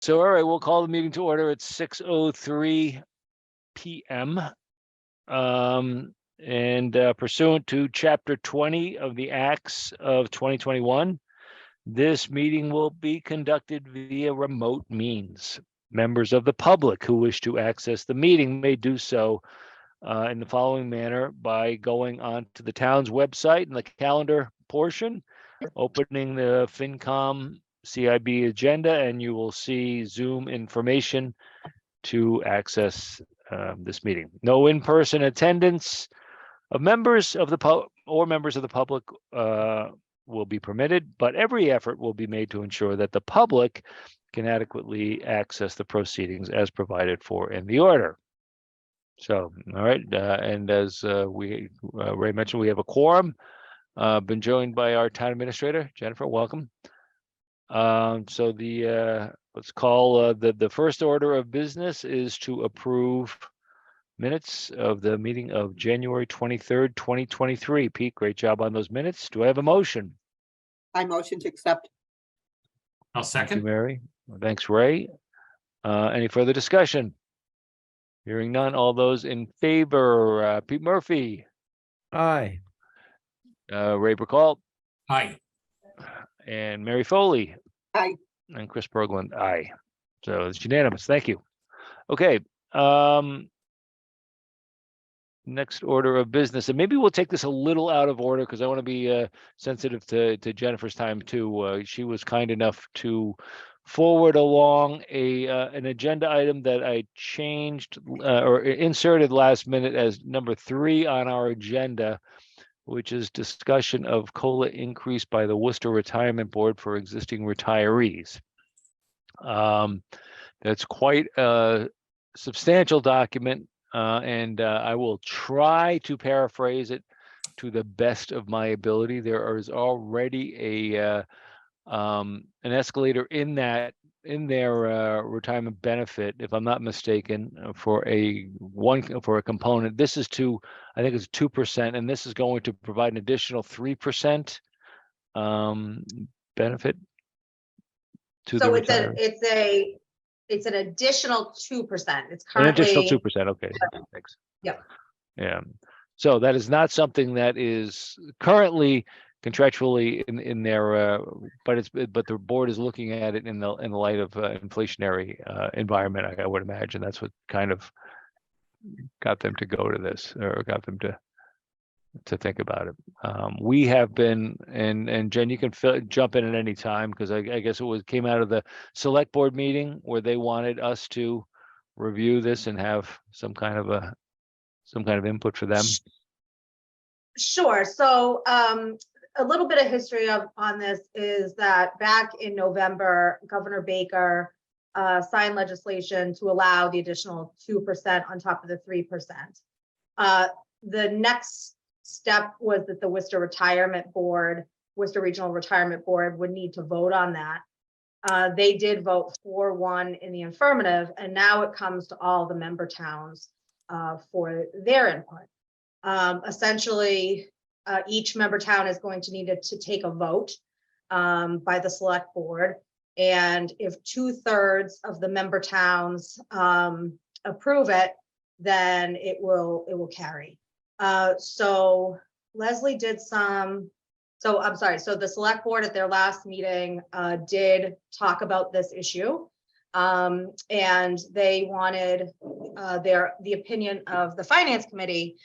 So, all right, we'll call the meeting to order at 6:03 p.m. And pursuant to Chapter 20 of the Acts of 2021, this meeting will be conducted via remote means. Members of the public who wish to access the meeting may do so in the following manner by going on to the town's website in the calendar portion, opening the FinCom CIB agenda, and you will see Zoom information to access this meeting. No in-person attendance of members of the public will be permitted, but every effort will be made to ensure that the public can adequately access the proceedings as provided for in the order. So, all right, and as Ray mentioned, we have a quorum. Been joined by our town administrator, Jennifer. Welcome. So let's call the first order of business is to approve minutes of the meeting of January 23rd, 2023. Pete, great job on those minutes. Do I have a motion? I motion to accept. I'll Thank you, second. Mary. Thanks, Ray. Any further discussion? Hearing none. All those in favor, Pete Murphy, Aye. Ray Burkalt, Aye. and Mary Foley. Aye. And Chris Berglund, aye. So it's unanimous. Thank you. Okay. Next order of business, and maybe we'll take this a little out of order because I want to be sensitive to Jennifer's time too. She was kind enough to forward along an agenda item that I changed or inserted last minute as number 3 on our agenda, which is discussion of COLA increase by the Worcester Retirement Board for existing retirees. That's quite a substantial document, and I will try to paraphrase it to the best of my ability. There is already an escalator in their retirement benefit, if I'm not mistaken, for a component. This is I think it's 2%, and this is going to provide an additional 3% benefit to the retiree. It's an additional 2%. It's An additional currently 2%. Okay, thanks. Yep. Yeah. So that is not something that is currently contractually in their, but the board is looking at it in the light of inflationary environment. I would imagine that's what kind of got them to go to this, or got them to think about it. We have been, and Jen, you can jump in at any time, because I guess it came out of the select board meeting where they wanted us to review this and have some kind of input for them. Sure. So a little bit of history on this is that back in November, Governor Baker signed legislation to allow the additional 2% on top of the 3%. The next step was that the Worcester Regional Retirement Board would need to vote on that. They did vote 4-1 in the affirmative, and now it comes to all the member towns for their input. Essentially, each member town is going to need to take a vote by the select board, and if 2/3 of the member towns approve it, then it will carry. So Leslie did so the select board at their last meeting did talk about this issue, and they wanted the opinion of the finance committee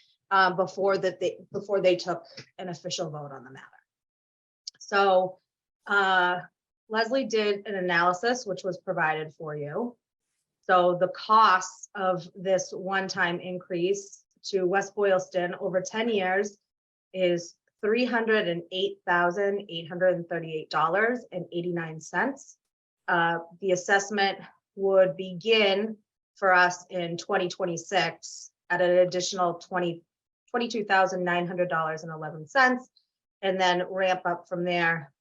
before they took an official vote on the matter. So Leslie did an analysis which was provided for you. So the costs of this one-time increase to West Boylston over 10 years is $308,838.89. The assessment would begin for us in 2026 at an additional $22,900.11, and then ramp up from there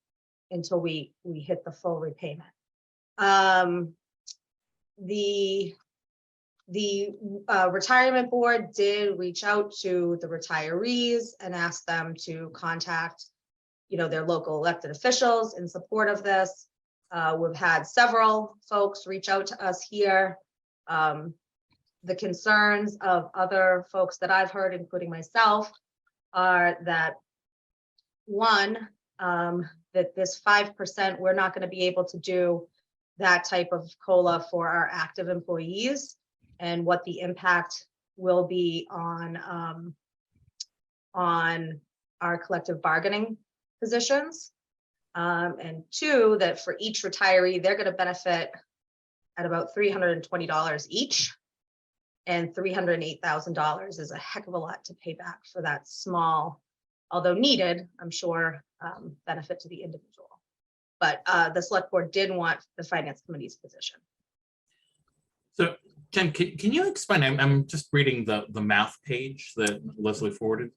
until we hit the full repayment. The retirement board did reach out to the retirees and ask them to contact, their local elected officials in support of this. We've had several folks reach out to us here. The concerns of other folks that I've heard, including myself, are that one, that this 5%, we're not going to be able to do that type of COLA for our active employees, and what the impact will be on our collective bargaining positions. And two, that for each retiree, they're going to benefit at about $320 each. And $308,000 is a heck of a lot to pay back for that small, although needed, I'm sure, benefit to the individual. But the select board did want the finance committee's position. So Jen, can you explain? I'm just reading the math page that Leslie forwarded.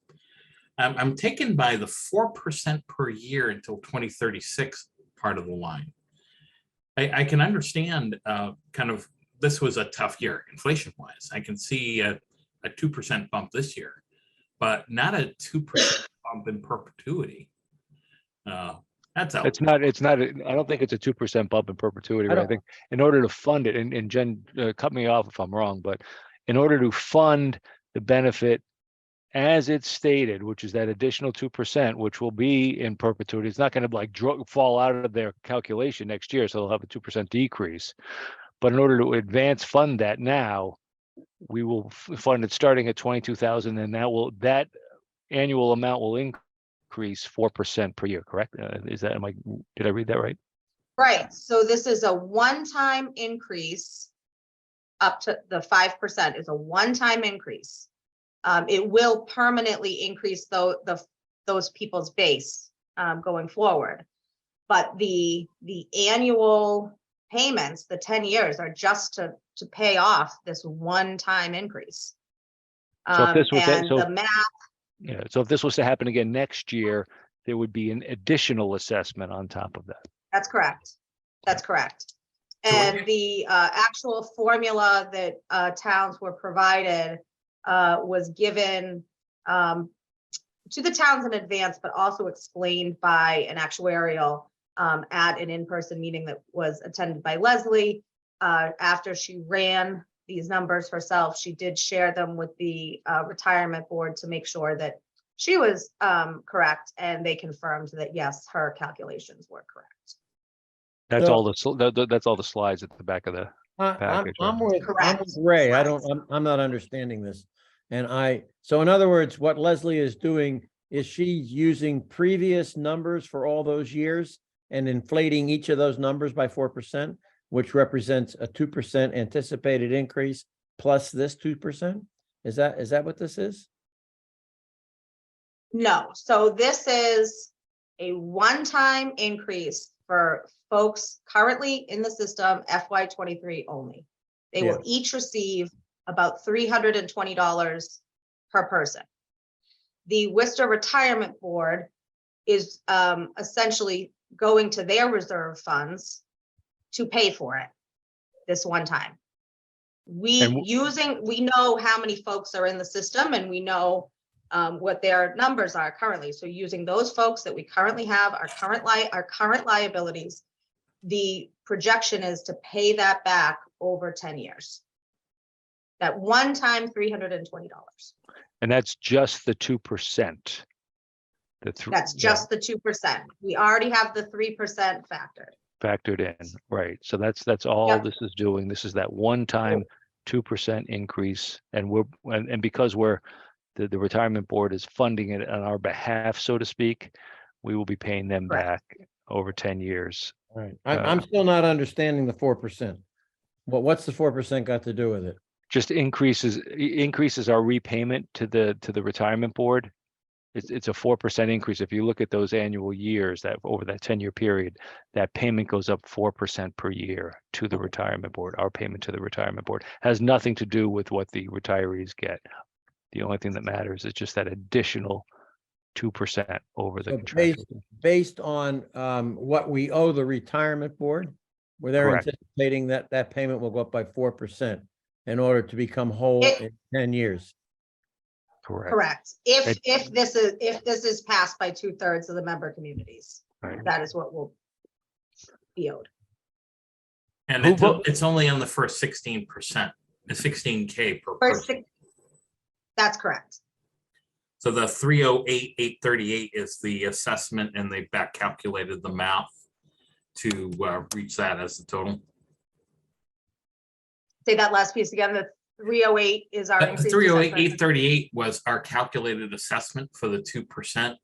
I'm taken by the 4% per year until 2036 part of the line. I can understand kind of, this was a tough year inflation wise. I can see a 2% bump this year, but not a 2% bump in perpetuity. That's out. It's not, I don't think it's a 2% bump in perpetuity. Right? I think in order to fund it, and Jen, cut me off if I'm wrong, but in order to fund the benefit as it's stated, which is that additional 2%, which will be in perpetuity, it's not going to like fall out of their calculation next year. So they'll have a 2% decrease. But in order to advance fund that now, we will fund it starting at 22,000, and that annual amount will increase 4% per year, correct? Is that, did I read that right? Right, so this is a one-time increase. Up to the 5% is a one-time increase. It will permanently increase those people's base going forward. But the annual payments, the 10 years, are just to pay off this one-time increase. So if this was the math. Yeah, so if this was to happen again next year, there would be an additional assessment on top of that. That's correct. That's correct. And the actual formula that towns were provided was given to the towns in advance, but also explained by an actuarial at an in-person meeting that was attended by Leslie. After she ran these numbers herself, she did share them with the retirement board to make sure that she was correct, and they confirmed that yes, her calculations were correct. That's So- all that's all the slides at the back of the package. I'm with Correct. Ray. I'm not understanding this. So in other words, what Leslie is doing is she's using previous numbers for all those years and inflating each of those numbers by 4%, which represents a 2% anticipated increase plus this 2%. Is that what this is? No, so this is a one-time increase for folks currently in the system, FY23 only. They will each receive about $320 per person. The Worcester Retirement Board is essentially going to their reserve funds to pay for it this one time. We know how many folks are in the system, and we know what their numbers are currently. So using those folks that we currently have, our current liabilities, the projection is to pay that back over 10 years. That one time $320. And that's just the 2%. That's just the 2%. We already have the 3% factored in, right? So that's all this is doing. This is that one-time 2% increase, and because the retirement board is funding it on our behalf, so to speak, we will be paying them back over 10 years. All right. I'm still not understanding the 4%. What's the 4% got to do with it? Just increases our repayment to the retirement board. It's a 4% increase. If you look at those annual years, that over that 10-year period, that payment goes up 4% per year to the retirement board. Our payment to the retirement board has nothing to do with what the retirees get. The only thing that matters is just that additional 2% over the contractual. Based on what we owe the retirement board, where they're anticipating that payment will go up by 4% in order to become whole in 10 years. Correct. If this is passed by 2/3 of the member communities, that is what will be owed. And Who vote- it's only on the first 16%, 16K per First person. That's correct. So the 308,838 is the assessment, and they back calculated the math to reach that as the total. Say that last piece again, the 308 is our increased 308, assessment. 838 was our calculated assessment for the 2%.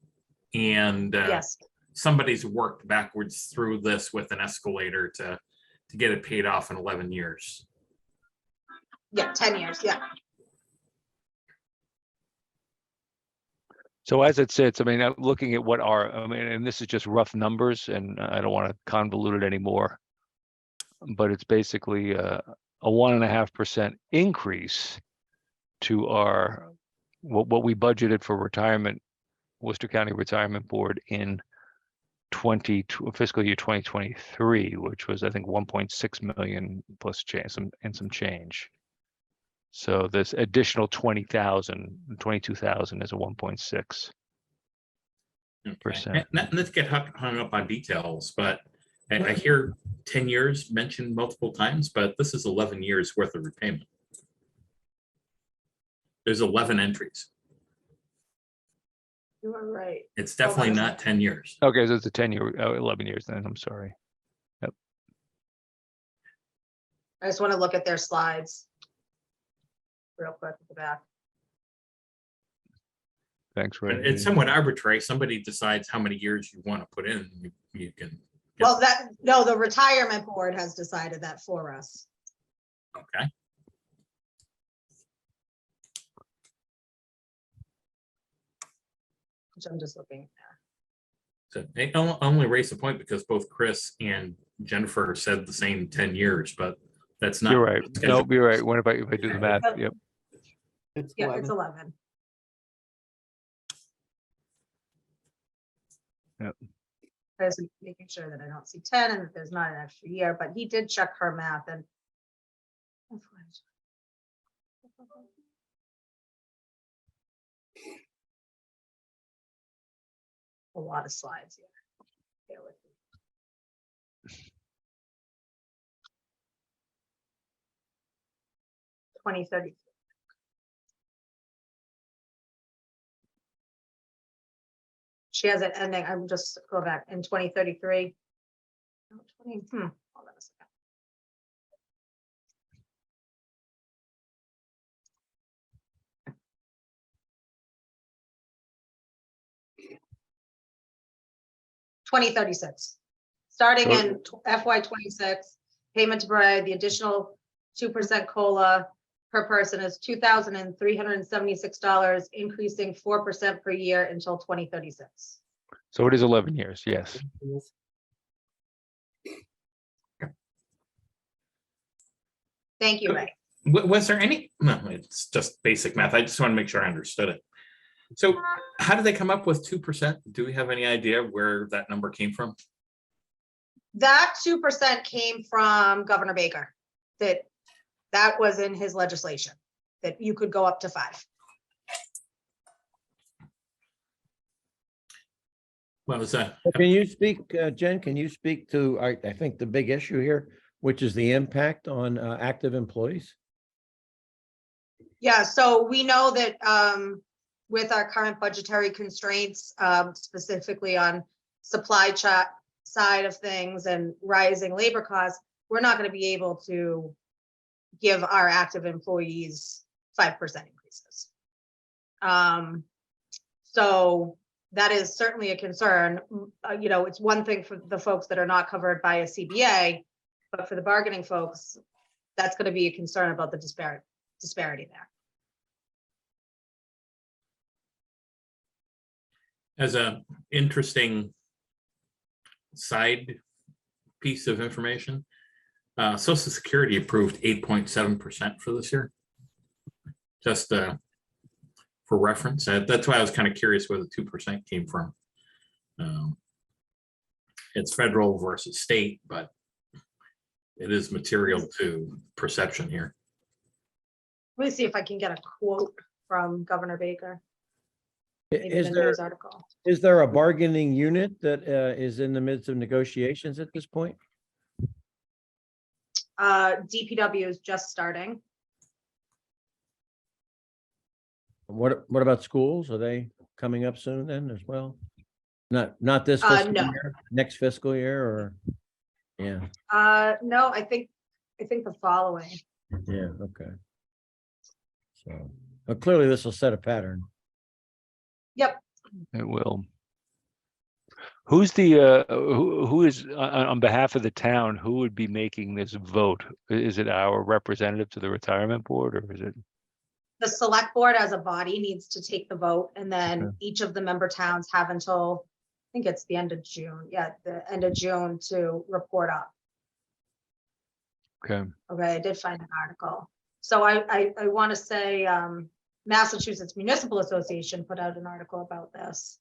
And Yes, somebody's worked backwards through this with an escalator to get it paid off in 11 years. yeah, 10 years, yeah. So as it sits, I mean, I'm looking at and this is just rough numbers, and I don't want to convolute it anymore. But it's basically a 1.5% increase to our, what we budgeted for retirement, Worcester County Retirement Board in fiscal year 2023, which was, I think, 1.6 million plus change, some change. So this additional 22,000 is a 1.6%. Okay. Not to get hung up on details, but I hear 10 years mentioned multiple times, but this is 11 years worth of repayment. There's 11 entries. You are right. It's definitely not 10 years. Okay, so it's a 11 years then, I'm sorry. I just want to look at their slides real quick at the back. Thanks, Ray. It's somewhat arbitrary. Somebody decides how many years you want to put in. You can. Well, the retirement board has decided that for us. Okay. Which I'm just looking at. So I only raise the point because both Chris and Jennifer said the same 10 years, but that's not. You're right. No, you're right. What if I do the math? But- Yep. It's Yeah, 11. it's 11. Yep. I was making sure that I don't see 10 and that there's not an extra year, but he did check her math and. A lot of slides here. Bear with me. $20.30. She has it ending, I'm just go back in 2033. No, 20, hold on a second. $20.36. Starting So- in FY '26, payment to provide the additional 2% COLA per person is $2,376, increasing 4% per year until 2036. So it is 11 years, yes. Thank you, Ray. Was there any? No, it's just basic math. I just want to make sure I understood it. So how did they come up with 2%? Do we have any idea where that number came from? That 2% came from Governor Baker, that was in his legislation, that you could go up to 5. What was that? Can you speak, Jen, can you speak to, I think the big issue here, which is the impact on active employees? Yeah, so we know that with our current budgetary constraints, specifically on supply chain side of things and rising labor costs, we're not going to be able to give our active employees 5% increases. So that is certainly a concern. It's one thing for the folks that are not covered by a CBA, but for the bargaining folks, that's going to be a concern about the disparity there. As an interesting side piece of information, Social Security approved 8.7% for this year. Just for reference, that's why I was kind of curious where the 2% came from. It's federal versus state, but it is material to perception here. Let me see if I can get a quote from Governor Baker. Maybe Is the there, news article. is there a bargaining unit that is in the midst of negotiations at this point? DPW is just starting. What about schools? Are they coming up soon then as well? Not this fiscal No. year, next fiscal year, or? Yeah, No, I think the following. yeah, okay. So, but clearly this will set a pattern. Yep. It will. Who's the, who is, on behalf of the town, who would be making this vote? Is it our representative to the retirement board, or is it? The select board as a body needs to take the vote, and then Okay. each of the member towns have until, I think it's the end of June, yeah, the end of June to report up. Okay, Okay, I did find an article. So I want to say Massachusetts Municipal Association put out an article about this.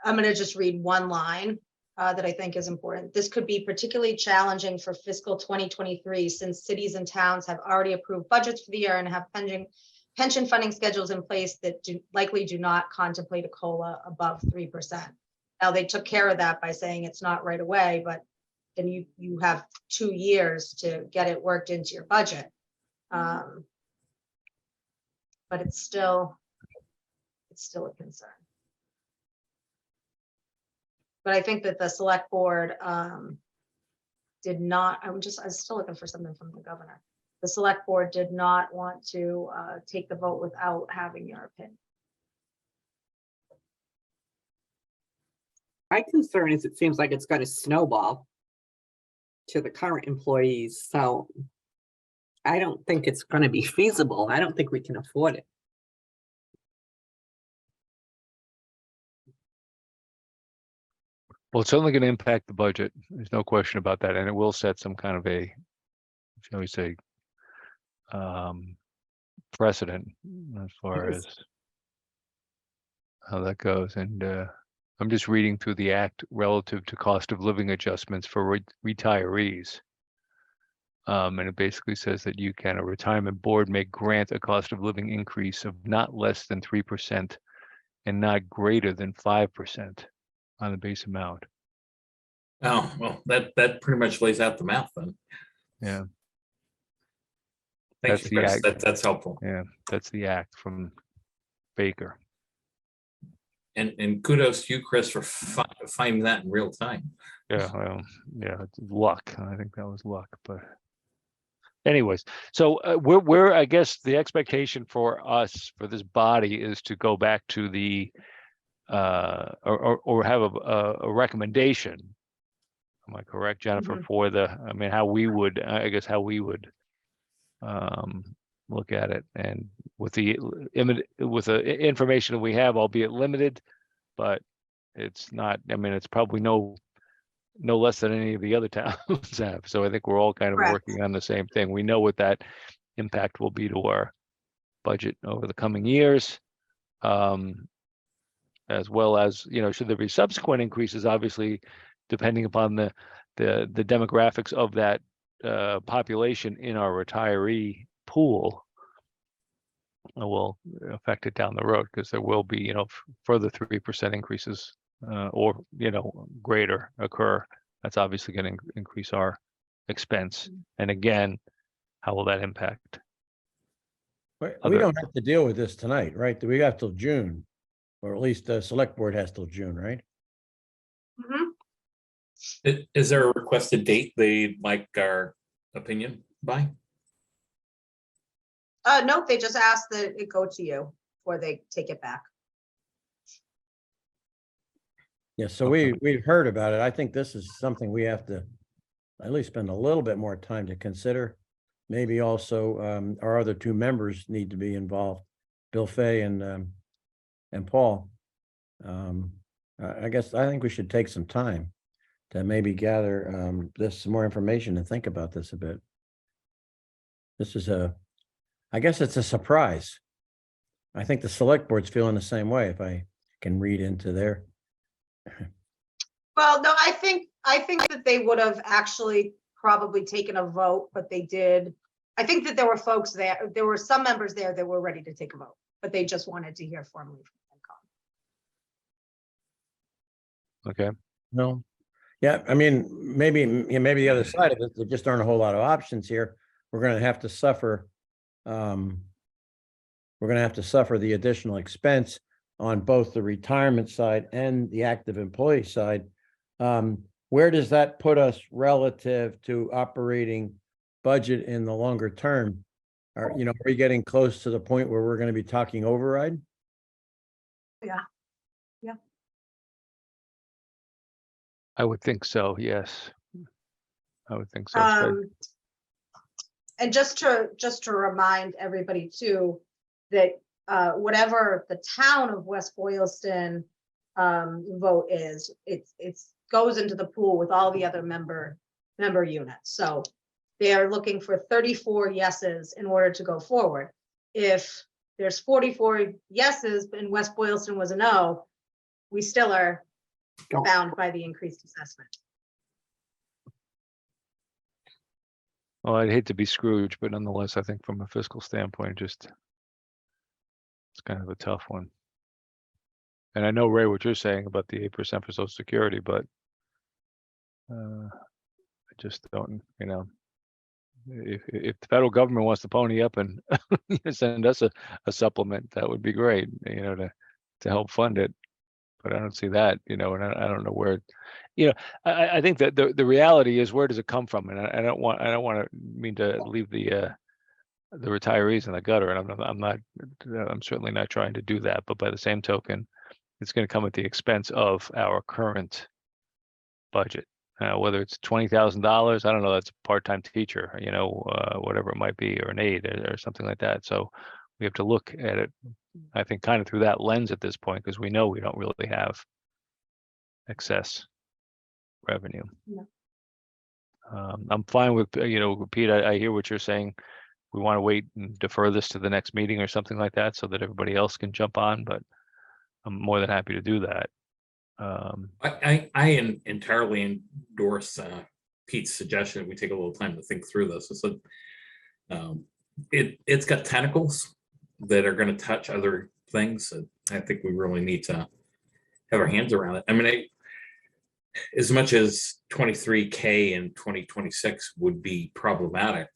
I'm going to just read one line that I think is important. This could be particularly challenging for fiscal 2023 since cities and towns have already approved budgets for the year and have pension funding schedules in place that likely do not contemplate a COLA above 3%. Now, they took care of that by saying it's not right away, but then you have 2 years to get it worked into your budget. But it's still a concern. But I think that the select board did not, I was still looking for something from the governor. The select board did not want to take the vote without having your opinion. My concern is it seems like it's going to snowball to the current employees. So I don't think it's going to be feasible. I don't think we can afford it. well, it's only going to impact the budget. There's no question about that, and it will set some kind of a, shall we say, precedent as far Yes. as how that goes. And I'm just reading through the act relative to cost of living adjustments for retirees. And it basically says that a retirement board may grant a cost of living increase of not less than 3% and not greater than 5% on the base amount. Oh, well, that pretty much lays out the math then. Yeah, Thank That's you, the Chris. act. That's helpful. yeah, that's the act from Baker. And kudos to you, Chris, for finding that in real time. Yeah, well, yeah, it's luck. I think that was luck, but anyways, so we're I guess the expectation for us, for this body, is to go back to the or have a recommendation. Am I correct, Jennifer? Mhm. For the, I mean, how we would, I guess, how we would look at it, and with the information that we have, albeit limited, but it's not. I mean, it's probably no less than any of the other towns have. So I think we're all kind of Correct. working on the same thing. We know what that impact will be to our budget over the coming years. As well as, should there be subsequent increases, obviously, depending upon the demographics of that population in our retiree pool, will affect it down the road, because there will be, further 3% increases or, greater occur. That's obviously going to increase our expense. And again, how will that impact? We Other- don't have to deal with this tonight, right? We got till June, or at least the select board has till June, right? Mhm. Is there a requested date they'd like our opinion by? No, they just asked that it go to you before they take it back. Yeah, so Okay. we've heard about it. I think this is something we have to at least spend a little bit more time to consider. Maybe also our other two members need to be involved, Bill Fay and Paul. I think we should take some time to maybe gather some more information and think about this a bit. This is I guess it's a surprise. I think the select board's feeling the same way, if I can read into their. Well, no, I think that they would have actually probably taken a vote, but they did. I think that there were folks there. There were some members there that were ready to take a vote, but they just wanted to hear formally from FinCom. Okay, No. Yeah, I mean, maybe the other side of it, there just aren't a whole lot of options here. We're gonna have to suffer. We're gonna have to suffer the additional expense on both the retirement side and the active employee side. Where does that put us relative to operating budget in the longer term? Are we getting close to the point where we're gonna be talking override? I would think so, yes. I would think so. So And just to remind everybody too, that whatever the town of West Boylston vote is, it's goes into the pool with all the other member units. So they are looking for 34 yeses in order to go forward. If there's 44 yeses and West Boylston was a no, we still are bound by the increased assessment. Well, I'd hate to be Scrooge, but nonetheless, I think from a fiscal standpoint, just it's kind of a tough one. And I know, Ray, what you're saying about the 8% for Social Security, but I just don't, if the federal government wants to pony up and send us a supplement, that would be great, to help fund it. But I don't see that, and I don't know where, I think that the reality is, where does it come from? And I don't want to mean to leave the retirees in the gutter, and I'm certainly not trying to do that. But by the same token, it's going to come at the expense of our current budget. Whether it's $20,000, I don't know, that's a part-time teacher, whatever it might be, or an aide or something like that. So we have to look at it, I think, kind of through that lens at this point, because we know we don't really have excess revenue. No. I'm fine with, Pete, I hear what you're saying. We want to wait and defer this to the next meeting or something like that so that everybody else can jump on, but I'm more than happy to do that. I entirely endorse Pete's suggestion. We take a little time to think through this. It's got tentacles that are going to touch other things. I think we really need to have our hands around it. I mean, as much as 23K in 2026 would be problematic,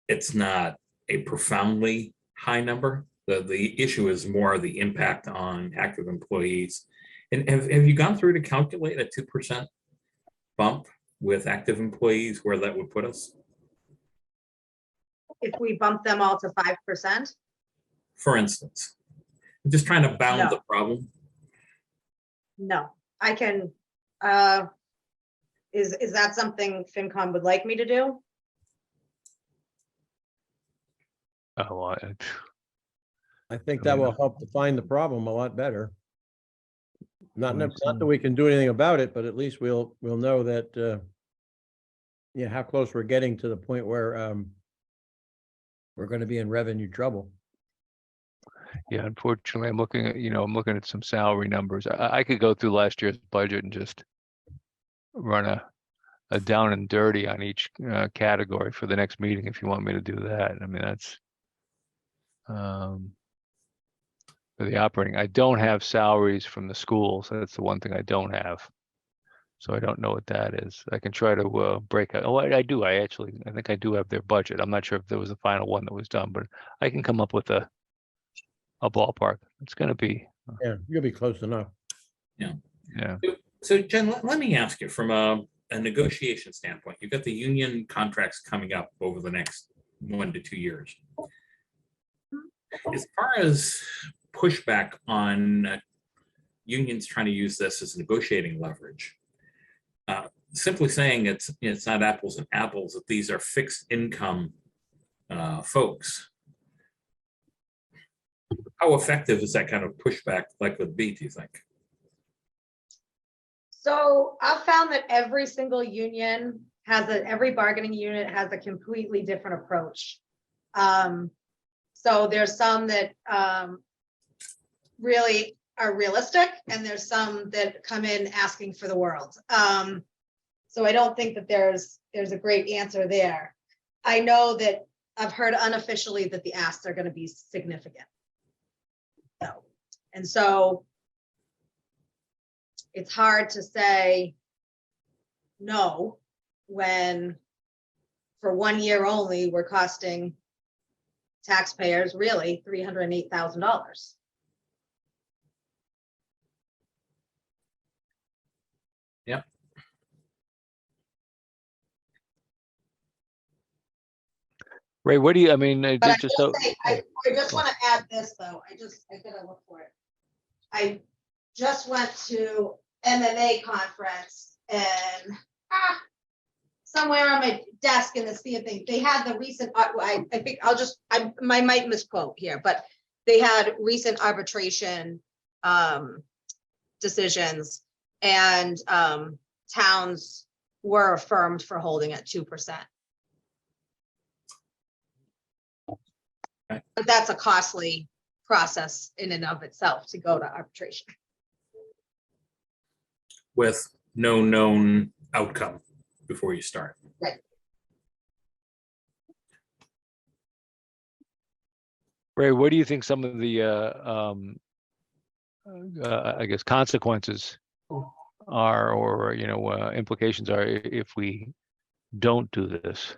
it's not a profoundly high number. The issue is more the impact on active employees. And have you gone through to calculate a 2% bump with active employees, where that would put us? If we bump them all to 5%? For instance, I'm just trying to bound No. the problem. No, I can, is that something FinCom would like me to do? Oh, I think I that mean, will help define the problem a lot better. Not Well, that we can do anything about it, but at least we'll know that, how close we're getting to the point where, we're going to be in revenue trouble. yeah, unfortunately, I'm looking at some salary numbers. I could go through last year's budget and just run a down and dirty on each category for the next meeting if you want me to do that. I mean, that's for the operating. I don't have salaries from the schools. That's the one thing I don't have. So I don't know what that is. I can try to break out. Oh, I do. I think I do have their budget. I'm not sure if there was a final one that was done, but I can come up with a ballpark. It's going to be, Yeah, you'll be close enough. yeah. So Jen, let me ask you from a negotiation standpoint, you've got the union contracts coming up over the next 1 to 2 years. As far as pushback on unions trying to use this as negotiating leverage, simply saying it's not apples and apples, that these are fixed income folks. How effective is that kind of pushback likely to be, do you think? So I've found that every single union every bargaining unit has a completely different approach. So there's some that really are realistic, and there's some that come in asking for the world. So I don't think that there's a great answer there. I know that I've heard unofficially that the asks are going to be significant. And so it's hard to say no when for 1 year only, we're costing taxpayers really $308,000. Yep. Ray, what do you, I mean, But I just will so, say, I just want to add this, though. I gotta look for it. I just went to MMA conference and somewhere on my desk in the sea of things, they had the recent, I think I might misquote here, but they had recent arbitration decisions, and towns were affirmed for holding at 2%. But that's a costly process in and of itself to go to arbitration. With no known outcome before you start. Ray, what do you think some of the, I guess, consequences are, or, you know, implications are if we don't do this?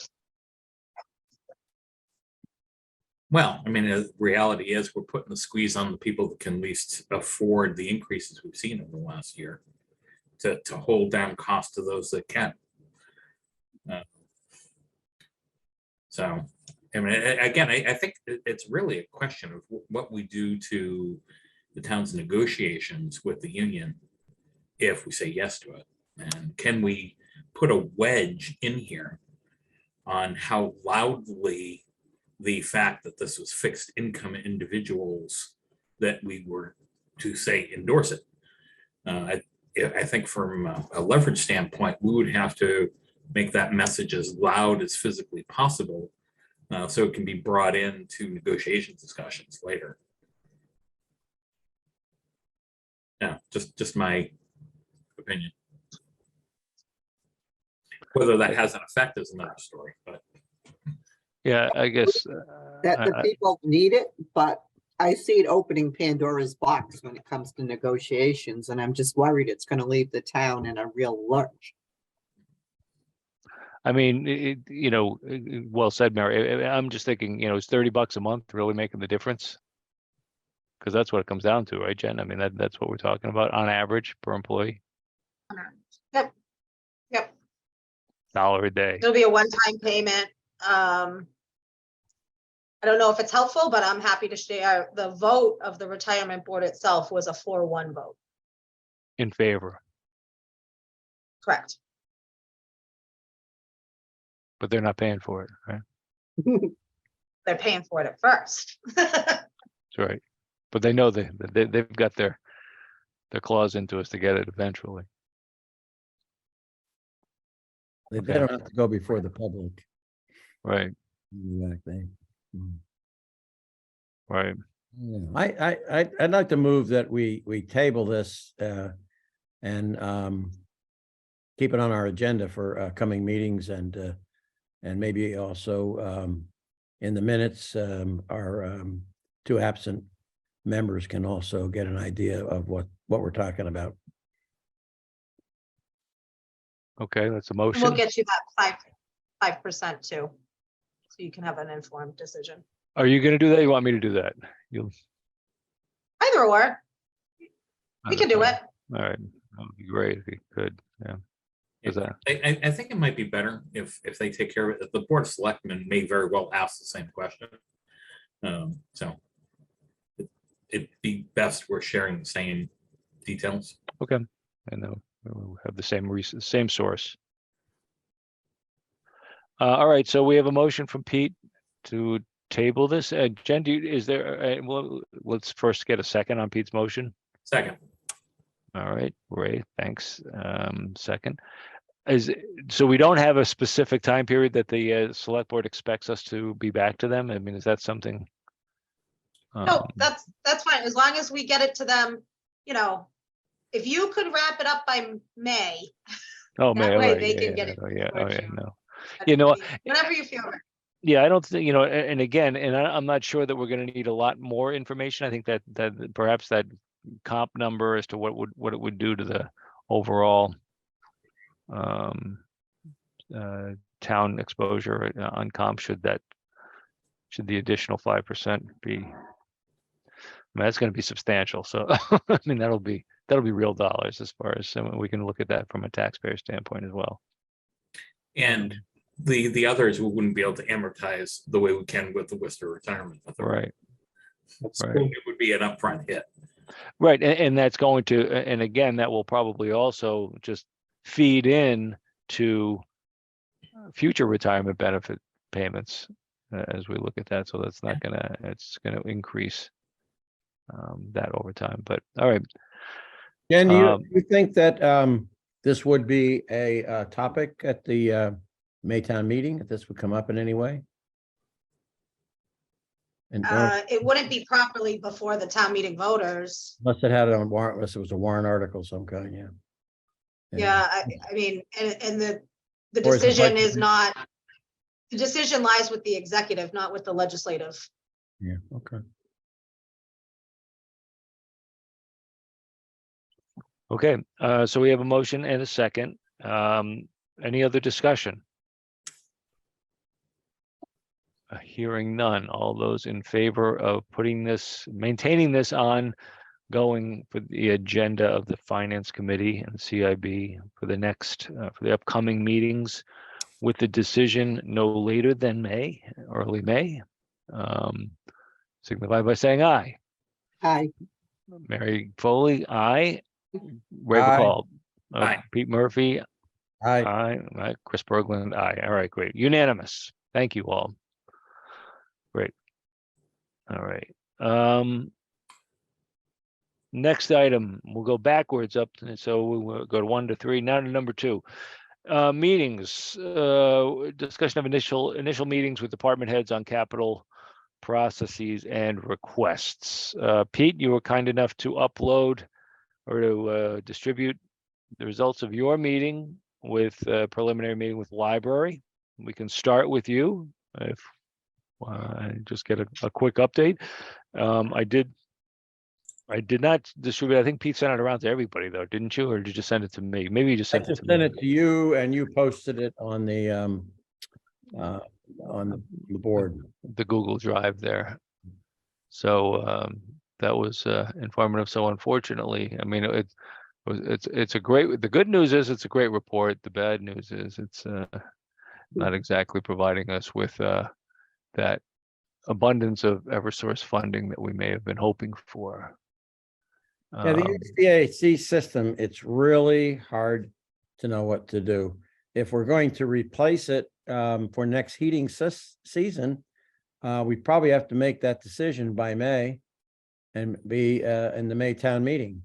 Well, I mean, the reality is we're putting the squeeze on the people that can least afford the increases we've seen over the last year to hold down costs to those that can. So, I mean, again, I think it's really a question of what we do to the town's negotiations with the union if we say yes to it. And can we put a wedge in here on how loudly the fact that this was fixed income individuals that we were to say endorse it? I think from a leverage standpoint, we would have to make that message as loud as physically possible so it can be brought into negotiation discussions later. Yeah, just my opinion. Whether that has an effect is another story, but Yeah, I guess. That the people need it, but I see it opening Pandora's box when it comes to negotiations, and I'm just worried it's gonna leave the town in a real lurch. I mean, you know, well said, Mary. I'm just thinking, you know, is $30 a month really making the difference? Because that's what it comes down to, right, Jen? I mean, that's what we're talking about on average per employee, Yep. Yep. $1 a day. It'll be a one-time payment. I don't know if it's helpful, but I'm happy to share the vote of the retirement board itself was a 4-1 vote. In favor, Correct. but they're not paying for it, right? They're paying for it at first. That's right. But they know they've got their claws into us to get it eventually. They Okay. don't have to go before the public. Right, Exactly. right. Yeah, I'd like to move that we table this and keep it on our agenda for coming meetings and maybe also in the minutes, our two absent members can also get an idea of what we're talking about. Okay, that's a We'll motion. get you that 5% too. So you can have an informed decision. Are you gonna do that? You want me to do that? You'll. Either or, we can do it. All right, that would be great if you could, yeah. Is that, I think it might be better if they take care of it. The board of selectmen may very well ask the same question. So it'd be best we're sharing the same details. okay, and then we'll have the same source. All right, so we have a motion from Pete to table this. Jen, is there, well, let's first get a second on Pete's motion. Second. All right, Ray, thanks. Second. So we don't have a specific time period that the select board expects us to be back to them? I mean, is that something? No, that's fine. As long as we get it to them, you know, if you could wrap it up by May. Oh, That May, all way right, they yeah, can get it oh, yeah, before oh, yeah, June. no. You know, Whenever you feel right. yeah, I don't think, you know, and again, and I'm not sure that we're gonna need a lot more information. I think that perhaps that comp number as to what it would do to the overall town exposure on comp should the additional 5% be, I mean, that's going to be substantial. So I mean, that'll be real dollars as far as we can look at that from a taxpayer standpoint as well. And the others we wouldn't be able to amortize the way we can with the Worcester retirement. Right. Right. It would be an upfront hit. Right. And that's going to, and again, that will probably also just feed in to future retirement benefit payments as we look at that. So that's not gonna, it's gonna increase that over time. But all right. Jen, do you think that this would be a topic at the Maytown meeting, if this would come up in any way? And It wouldn't be properly before the town meeting voters. unless it had it on warrant, unless it was a warrant article of some kind, yeah. Yeah, I mean, and the Or is it decision like- is not, the decision lies with the executive, not with the legislative. Yeah, okay. Okay, so we have a motion and a second. Any other discussion? Hearing none. All those in favor of maintaining this on going for the agenda of the Finance Committee and CIB for the next, for the upcoming meetings with the decision no later than May, early May, signify by saying aye. Aye. Mary Foley, aye. Ray Aye. McCall. Aye. Pete Murphy, Aye. aye. Chris Berglund, aye. All right, great. Unanimous. Thank you all. Great. All right. Next item, we'll go backwards up. So we'll go to 1 to 3, now to number 2. Meetings, discussion of initial meetings with department heads on capital processes and requests. Pete, you were kind enough to upload or to distribute the results of your meeting with preliminary meeting with library. We can start with you if just get a quick update. I did not distribute. I think Pete sent it around to everybody though, didn't you? Or did you just send it to me? Maybe you just I sent it just to sent me. it to you and you posted it on the board. The Google Drive there. So that was informative. So unfortunately, I mean, it's a great. The good news is it's a great report. The bad news is it's not exactly providing us with that abundance of Eversource funding that we may have been hoping for. Yeah, the HVAC system, it's really hard to know what to do. If we're going to replace it for next heating season, we probably have to make that decision by May and be in the Maytown meeting.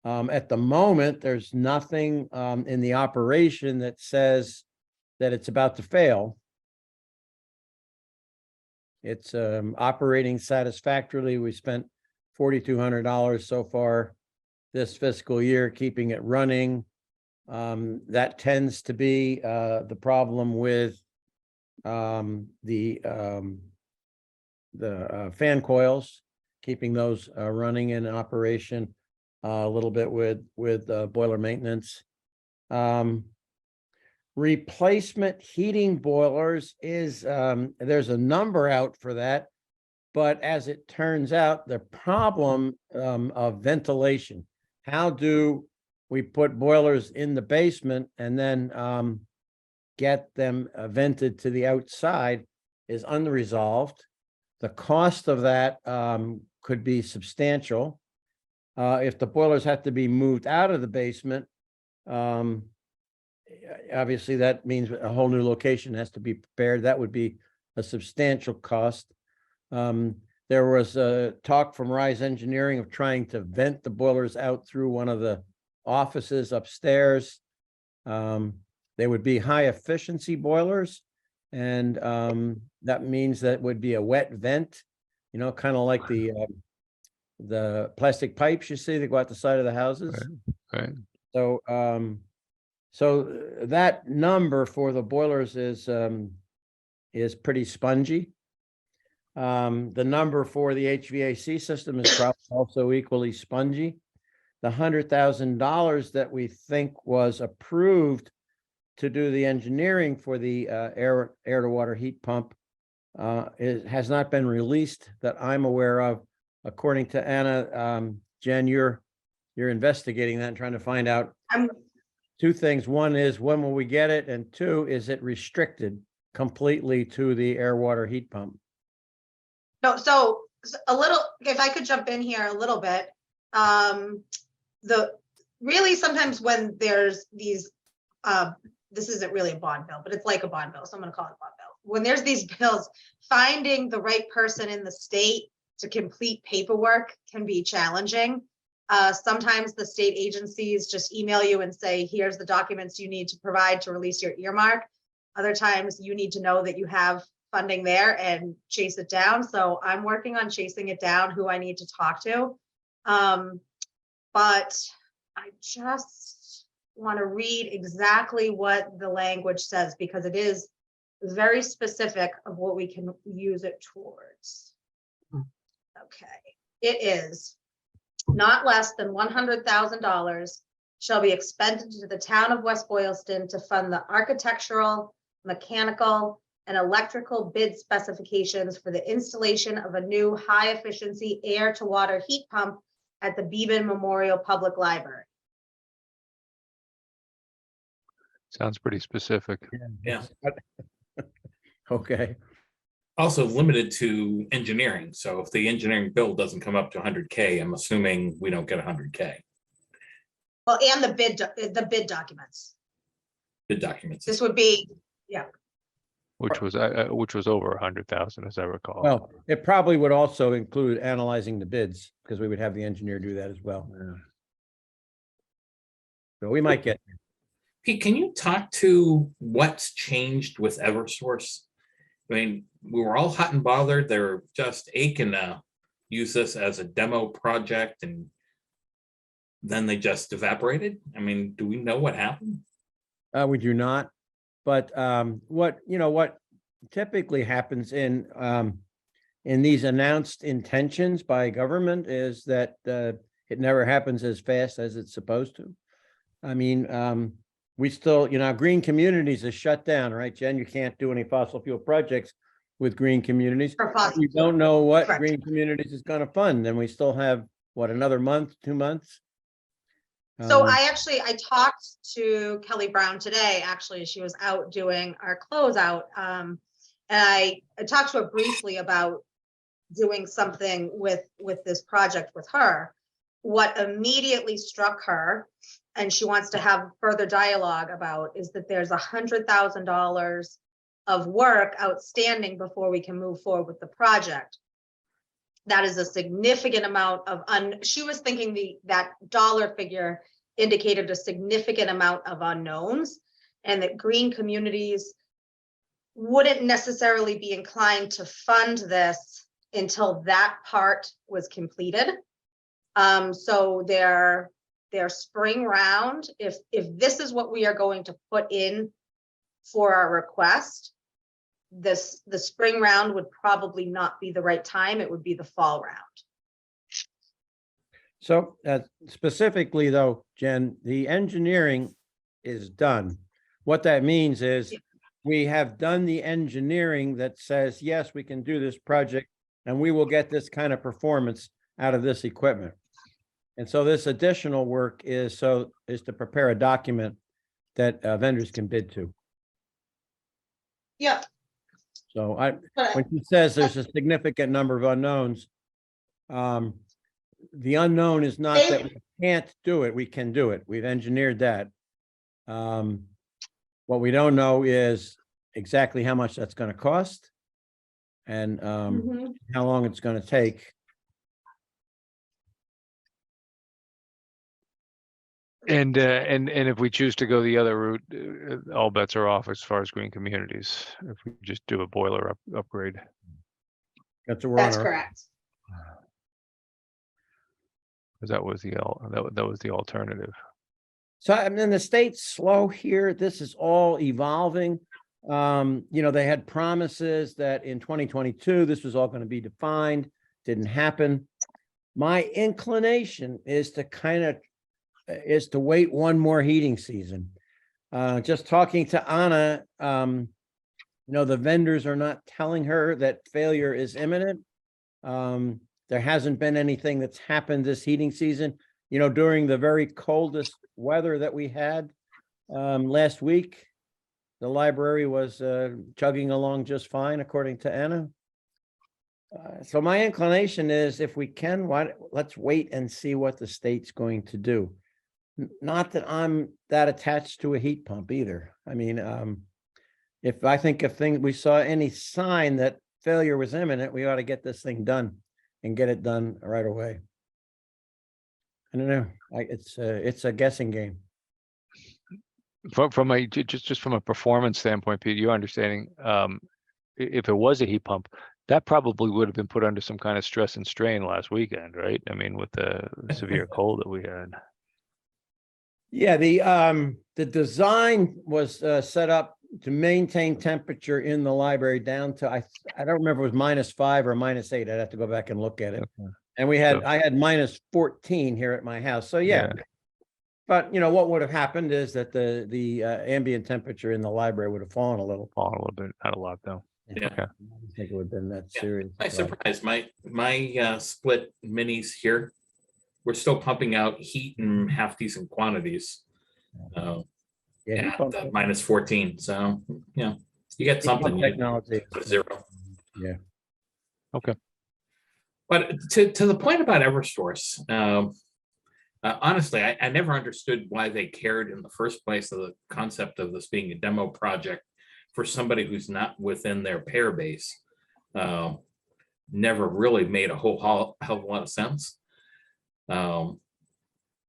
At the moment, there's nothing in the operation that says that it's about to fail. It's operating satisfactorily. We spent $4,200 so far this fiscal year, keeping it running. That tends to be the problem with the fan coils, keeping those running in operation, a little bit with boiler maintenance. Replacement heating boilers is there's a number out for that, but as it turns out, the problem of ventilation. How do we put boilers in the basement and then get them vented to the outside is unresolved. The cost of that could be substantial. If the boilers have to be moved out of the basement, obviously that means a whole new location has to be prepared. That would be a substantial cost. There was a talk from Rise Engineering of trying to vent the boilers out through one of the offices upstairs. They would be high efficiency boilers. And that means that would be a wet vent, you know, kind of like the plastic pipes you see that go out the side of the houses. Right. So, so that number for the boilers is pretty spongy. The number for the HVAC system is probably also equally spongy. the $100,000 that we think was approved to do the engineering for the air to water heat pump it has not been released that I'm aware of. According to Anna, Jen, you're investigating that and trying to find out I'm, two things. One is when will we get it? And two, is it restricted completely to the air water heat pump? no, so a little, if I could jump in here a little bit. Really sometimes when there's these, this isn't really a bond bill, but it's like a bond bill, so I'm gonna call it a bond bill. When there's these bills, finding the right person in the state to complete paperwork can be challenging. Sometimes the state agencies just email you and say, here's the documents you need to provide to release your earmark. Other times you need to know that you have funding there and chase it down. So I'm working on chasing it down, who I need to talk to. But I just want to read exactly what the language says, because it is very specific of what we can use it towards. Okay, it is not less than $100,000 shall be expended to the town of West Boylston to fund the architectural, mechanical, and electrical bid specifications for the installation of a new high-efficiency air-to-water heat pump at the Beeben Memorial Public Library. Sounds pretty specific. Yeah. Okay. Also limited to engineering. So if the engineering bill doesn't come up to 100K, I'm assuming we don't get 100K. Well, and the bid documents. The documents. This would be, yeah. Which was over 100,000, as I recall. Well, it probably would also include analyzing the bids, because we would have the engineer do that as well. Yeah. So we might get. Pete, can you talk to what's changed with Eversource? I mean, we were all hot and bothered. They're just aching to use this as a demo project, and then they just evaporated. I mean, do we know what happened? We do not, but what typically happens in these announced intentions by government is that it never happens as fast as it's supposed to. I mean, we still, green communities is shut down, right, Jen? You can't do any fossil fuel projects with green communities. For fossil We don't know what Correct. green communities is going to fund, and we still have what, another month, 2 months? So I talked to Kelly Brown today, actually, she was out doing our closeout. And I talked to her briefly about doing something with this project with her. What immediately struck her, and she wants to have further dialogue about, is that there's $100,000 of work outstanding before we can move forward with the project. That is a significant amount of, she was thinking that dollar figure indicated a significant amount of unknowns, and that green communities wouldn't necessarily be inclined to fund this until that part was completed. So their spring round, if this is what we are going to put in for our request, the spring round would probably not be the right time. It would be the fall round. So specifically though, Jen, the engineering is done. What that means is we have done the engineering that says, yes, we can do this project and we will get this kind of performance out of this equipment. And so this additional work is to prepare a document that vendors can bid to. Yeah. So when she says there's a significant number of unknowns, the unknown is not that we can't do it. We can do it. We've engineered that. What we don't know is exactly how much that's going to cost and how long it's going to take. And if we choose to go the other route, all bets are off as far as green communities. If we just do a boiler upgrade. That's what That's correct. Because that was the alternative. So I mean, the state's slow here. This is all evolving. They had promises that in 2022, this was all going to be defined. Didn't happen. My inclination is to kind of is to wait one more heating season. Just talking to Anna, the vendors are not telling her that failure is imminent. There hasn't been anything that's happened this heating season. During the very coldest weather that we had last week, the library was chugging along just fine, according to Anna. So my inclination is, if we can, let's wait and see what the state's going to do. Not that I'm that attached to a heat pump either. I mean, if we saw any sign that failure was imminent, we ought to get this thing done and get it done right away. I don't know. It's a guessing game. From a just from a performance standpoint, Pete, your understanding, if it was a heat pump, that probably would have been put under some kind of stress and strain last weekend, right? I mean, with the severe cold that we had. Yeah, the design was set up to maintain temperature in the library down to, I don't remember if it was -5 or -8. I'd have to go back and look at it. Okay. And I had -14 here at my house. So yeah. But what would have happened is that the ambient temperature in the library would have fallen a little. Fallen a little bit, not a lot though. Yeah. Okay. I don't think it would have been that serious. My surprise, my split minis here, we're still pumping out heat in half decent quantities. Yeah, At -14. So, you get something. Technology. Zero. Yeah. Okay. But to the point about Eversource, honestly, I never understood why they cared in the first place of the concept of this being a demo project for somebody who's not within their payer base. Never really made a hell of a lot of sense.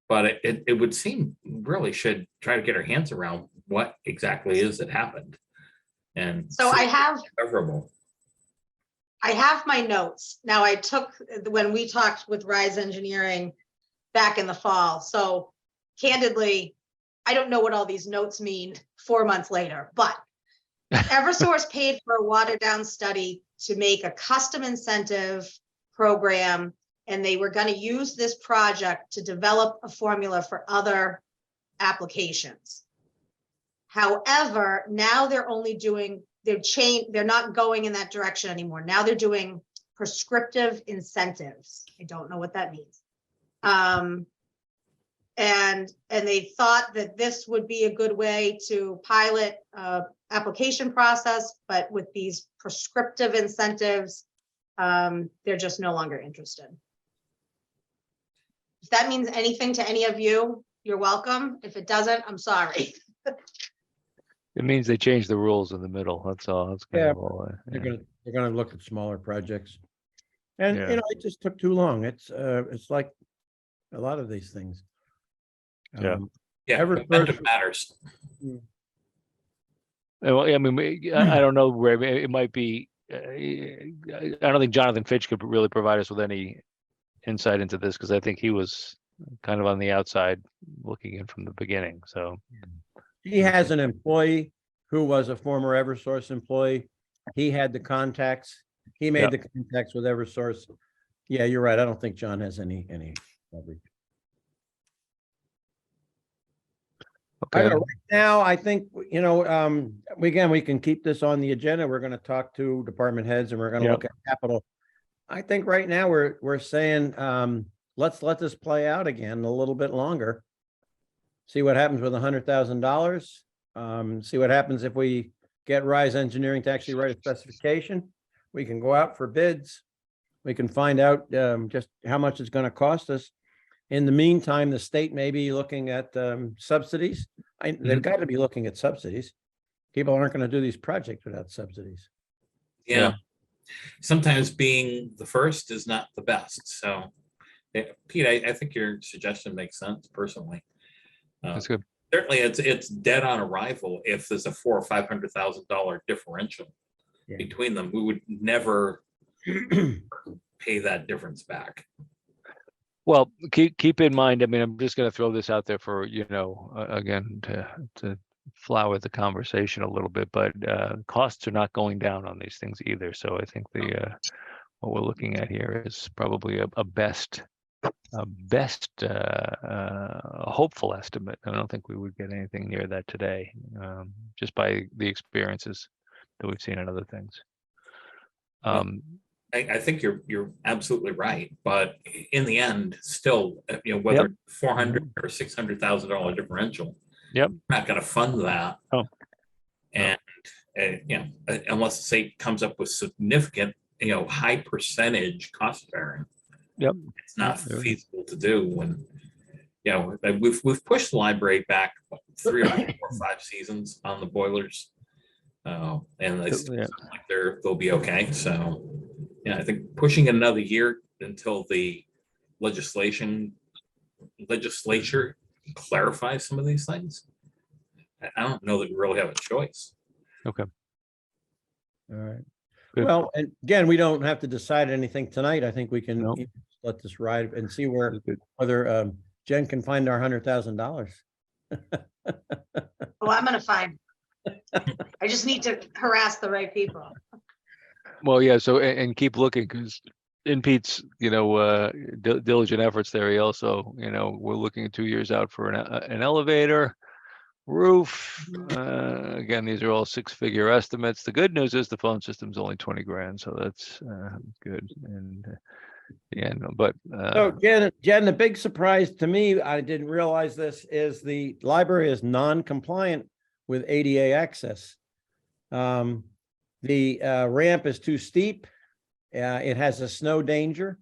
But it would seem really should try to get our hands around what exactly is that happened. And So I have favorable. my notes. Now I took, when we talked with Rise Engineering back in the fall. So candidly, I don't know what all these notes mean 4 months later, but Eversource paid for a watered down study to make a custom incentive program, and they were going to use this project to develop a formula for other applications. However, now they're not going in that direction anymore. Now they're doing prescriptive incentives. I don't know what that means. And they thought that this would be a good way to pilot application process, but with these prescriptive incentives, they're just no longer interested. If that means anything to any of you, you're welcome. If it doesn't, I'm sorry. It means they changed the rules in the middle. That's all. That's kind of all. They're gonna look at smaller projects. And Yeah. it just took too long. It's like a lot of these things. Yeah. Momentum matters. Well, I mean, I don't know where it might be. I don't think Jonathan Fitch could really provide us with any insight into this, because I think he was kind of on the outside looking in from the beginning. So He has an employee who was a former Eversource employee. He had the contacts. He made the contacts with Eversource. Yeah, you're right. I don't think John has any leverage. okay. Right now, I think, again, we can keep this on the agenda. We're going to talk to department heads and we're going to look at capital. I think right now we're saying, let's let this play out again a little bit longer. See what happens with $100,000. See what happens if we get Rise Engineering to actually write a specification. We can go out for bids. We can find out just how much it's going to cost us. In the meantime, the state may be looking at subsidies. They've got to be looking at subsidies. People aren't going to do these projects without subsidies. Yeah. Sometimes being the first is not the best. So, Pete, I think your suggestion makes sense personally. That's good. Certainly, it's dead on arrival if there's a $400,000 or $500,000 differential between them. We would never pay that difference back. Well, keep in mind, I mean, I'm just going to throw this out there for, again, to flower the conversation a little bit, but costs are not going down on these things either. So I think what we're looking at here is probably a best best hopeful estimate. I don't think we would get anything near that today, just by the experiences that we've seen in other things. I think you're absolutely right, but in the end, still, whether $400 or $600,000 differential, Yep. we're not going to fund that. Oh. And unless the state comes up with significant, high percentage cost bearing. Yep. It's not Yeah. feasible to do when, we've pushed the library back 3 or 4 or 5 seasons on the boilers. And they still Yeah. sound like they'll be okay. So, I think pushing it another year until the legislature clarifies some of these things. I don't know that we really have a choice. Okay. All right. Good. Well, and again, we don't have to decide anything tonight. I think we can No. let this ride and see where, Good. whether Jen can find our $100,000. Oh, I'm gonna find. I just need to harass the right people. Well, yeah. So and keep looking, because in Pete's diligent efforts there, he also we're looking at 2 years out for an elevator, roof. Again, these are all 6-figure estimates. The good news is the phone system's only 20 grand, so that's good. And but So Jen, the big surprise to me, I didn't realize this, is the library is non-compliant with ADA access. The ramp is too steep. It has a snow danger.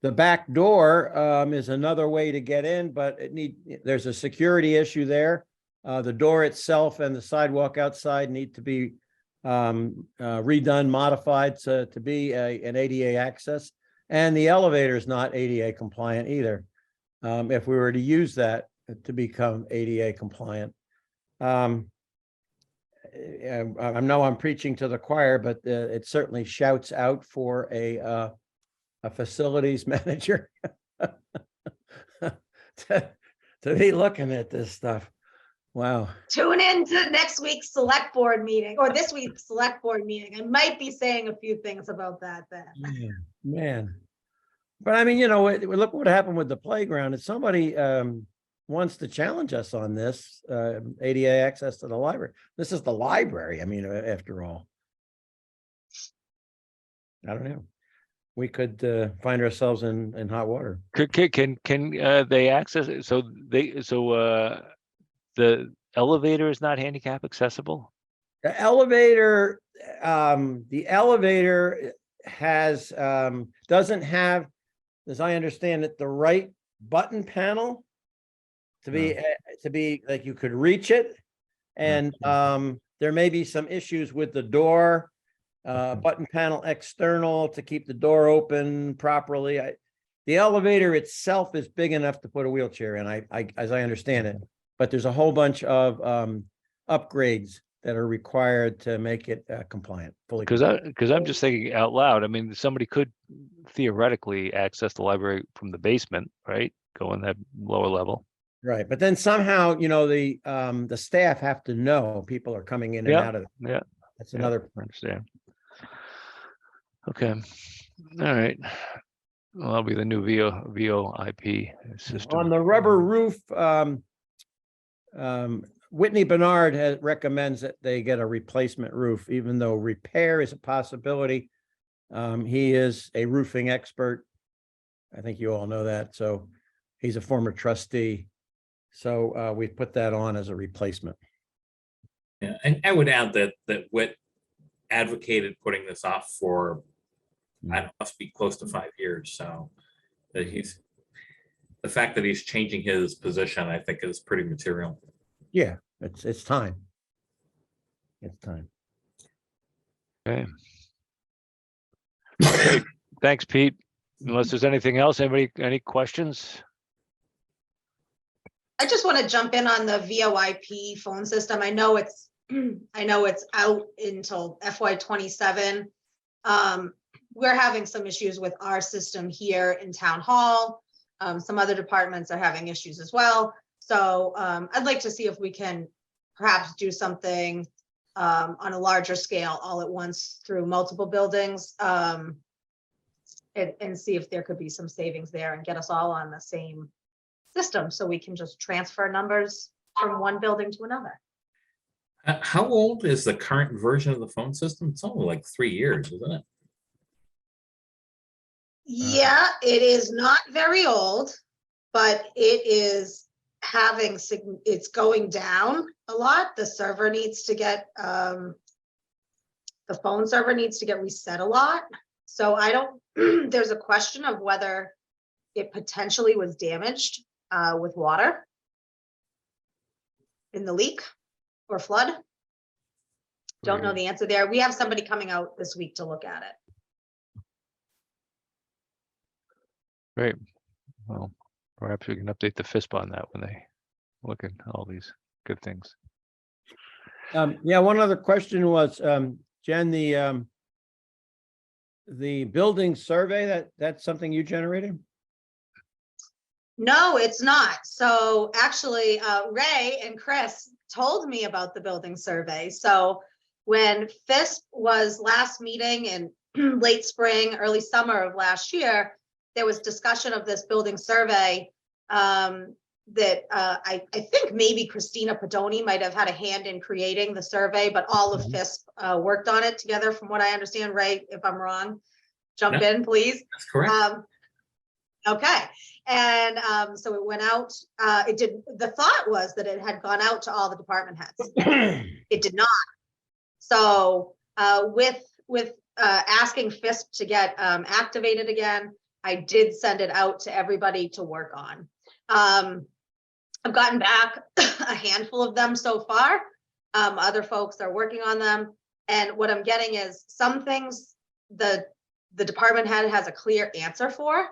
The back door is another way to get in, but there's a security issue there. The door itself and the sidewalk outside need to be redone, modified to be an ADA access. And the elevator is not ADA compliant either. If we were to use that to become ADA compliant. I know I'm preaching to the choir, but it certainly shouts out for a facilities manager to be looking at this stuff. Wow. Tune in to next week's select board meeting or this week's select board meeting. I might be saying a few things about that then. Man. But I mean, look what happened with the playground. If somebody wants to challenge us on this, ADA access to the library. This is the library. I mean, after all, I don't know. We could find ourselves in hot water. can they access it? So the elevator is not handicap accessible? The elevator has doesn't have, as I understand it, the right button panel to be like you could reach it. And there may be some issues with the door, button panel external to keep the door open properly. The elevator itself is big enough to put a wheelchair in, as I understand it, but there's a whole bunch of upgrades that are required to make it compliant, fully. Because I'm just thinking out loud. I mean, somebody could theoretically access the library from the basement, right? Go in that lower level. Right, but then somehow, the staff have to know people are coming in and out of it. Yeah, That's another. I understand. Okay, all right. Well, that'll be the new VoIP system. On the rubber roof, Whitney Bernard recommends that they get a replacement roof, even though repair is a possibility. He is a roofing expert. I think you all know that. So he's a former trustee. So we put that on as a replacement. Yeah, and I would add that Whit advocated putting this off for, must be close to 5 years. So that the fact that he's changing his position, I think, is pretty material. Yeah, it's time. It's time. Okay. Okay. Thanks, Pete. Unless there's anything else, any questions? I just want to jump in on the VoIP phone system. I know it's out until FY27. We're having some issues with our system here in town hall. Some other departments are having issues as well. So I'd like to see if we can perhaps do something on a larger scale all at once through multiple buildings. and see if there could be some savings there and get us all on the same system so we can just transfer numbers from one building to another. How old is the current version of the phone system? It's only like 3 years, isn't it? Yeah, it is not very old, but it is it's going down a lot. The server needs to get, the phone server needs to get reset a lot. So I don't, there's a question of whether it potentially was damaged with water in the leak or flood. Don't know the answer there. We have somebody coming out this week to look at it. Great. Well, perhaps we can update the FISP on that when they look at all these good things. Yeah, one other question was, Jen, the building survey, that's something you generated? No, it's not. So actually, Ray and Chris told me about the building survey. So when FISP was last meeting in late spring, early summer of last year, there was discussion of this building survey that I think maybe Christina Padoni might have had a hand in creating the survey, but all of FISP worked on it together, from what I understand. Ray, if I'm wrong, jump in, please. That's correct. Okay. And so it went out. The thought was that it had gone out to all the department heads. It did not. So with asking FISP to get activated again, I did send it out to everybody to work on. I've gotten back a handful of them so far. Other folks are working on them. And what I'm getting is some things the department head has a clear answer for,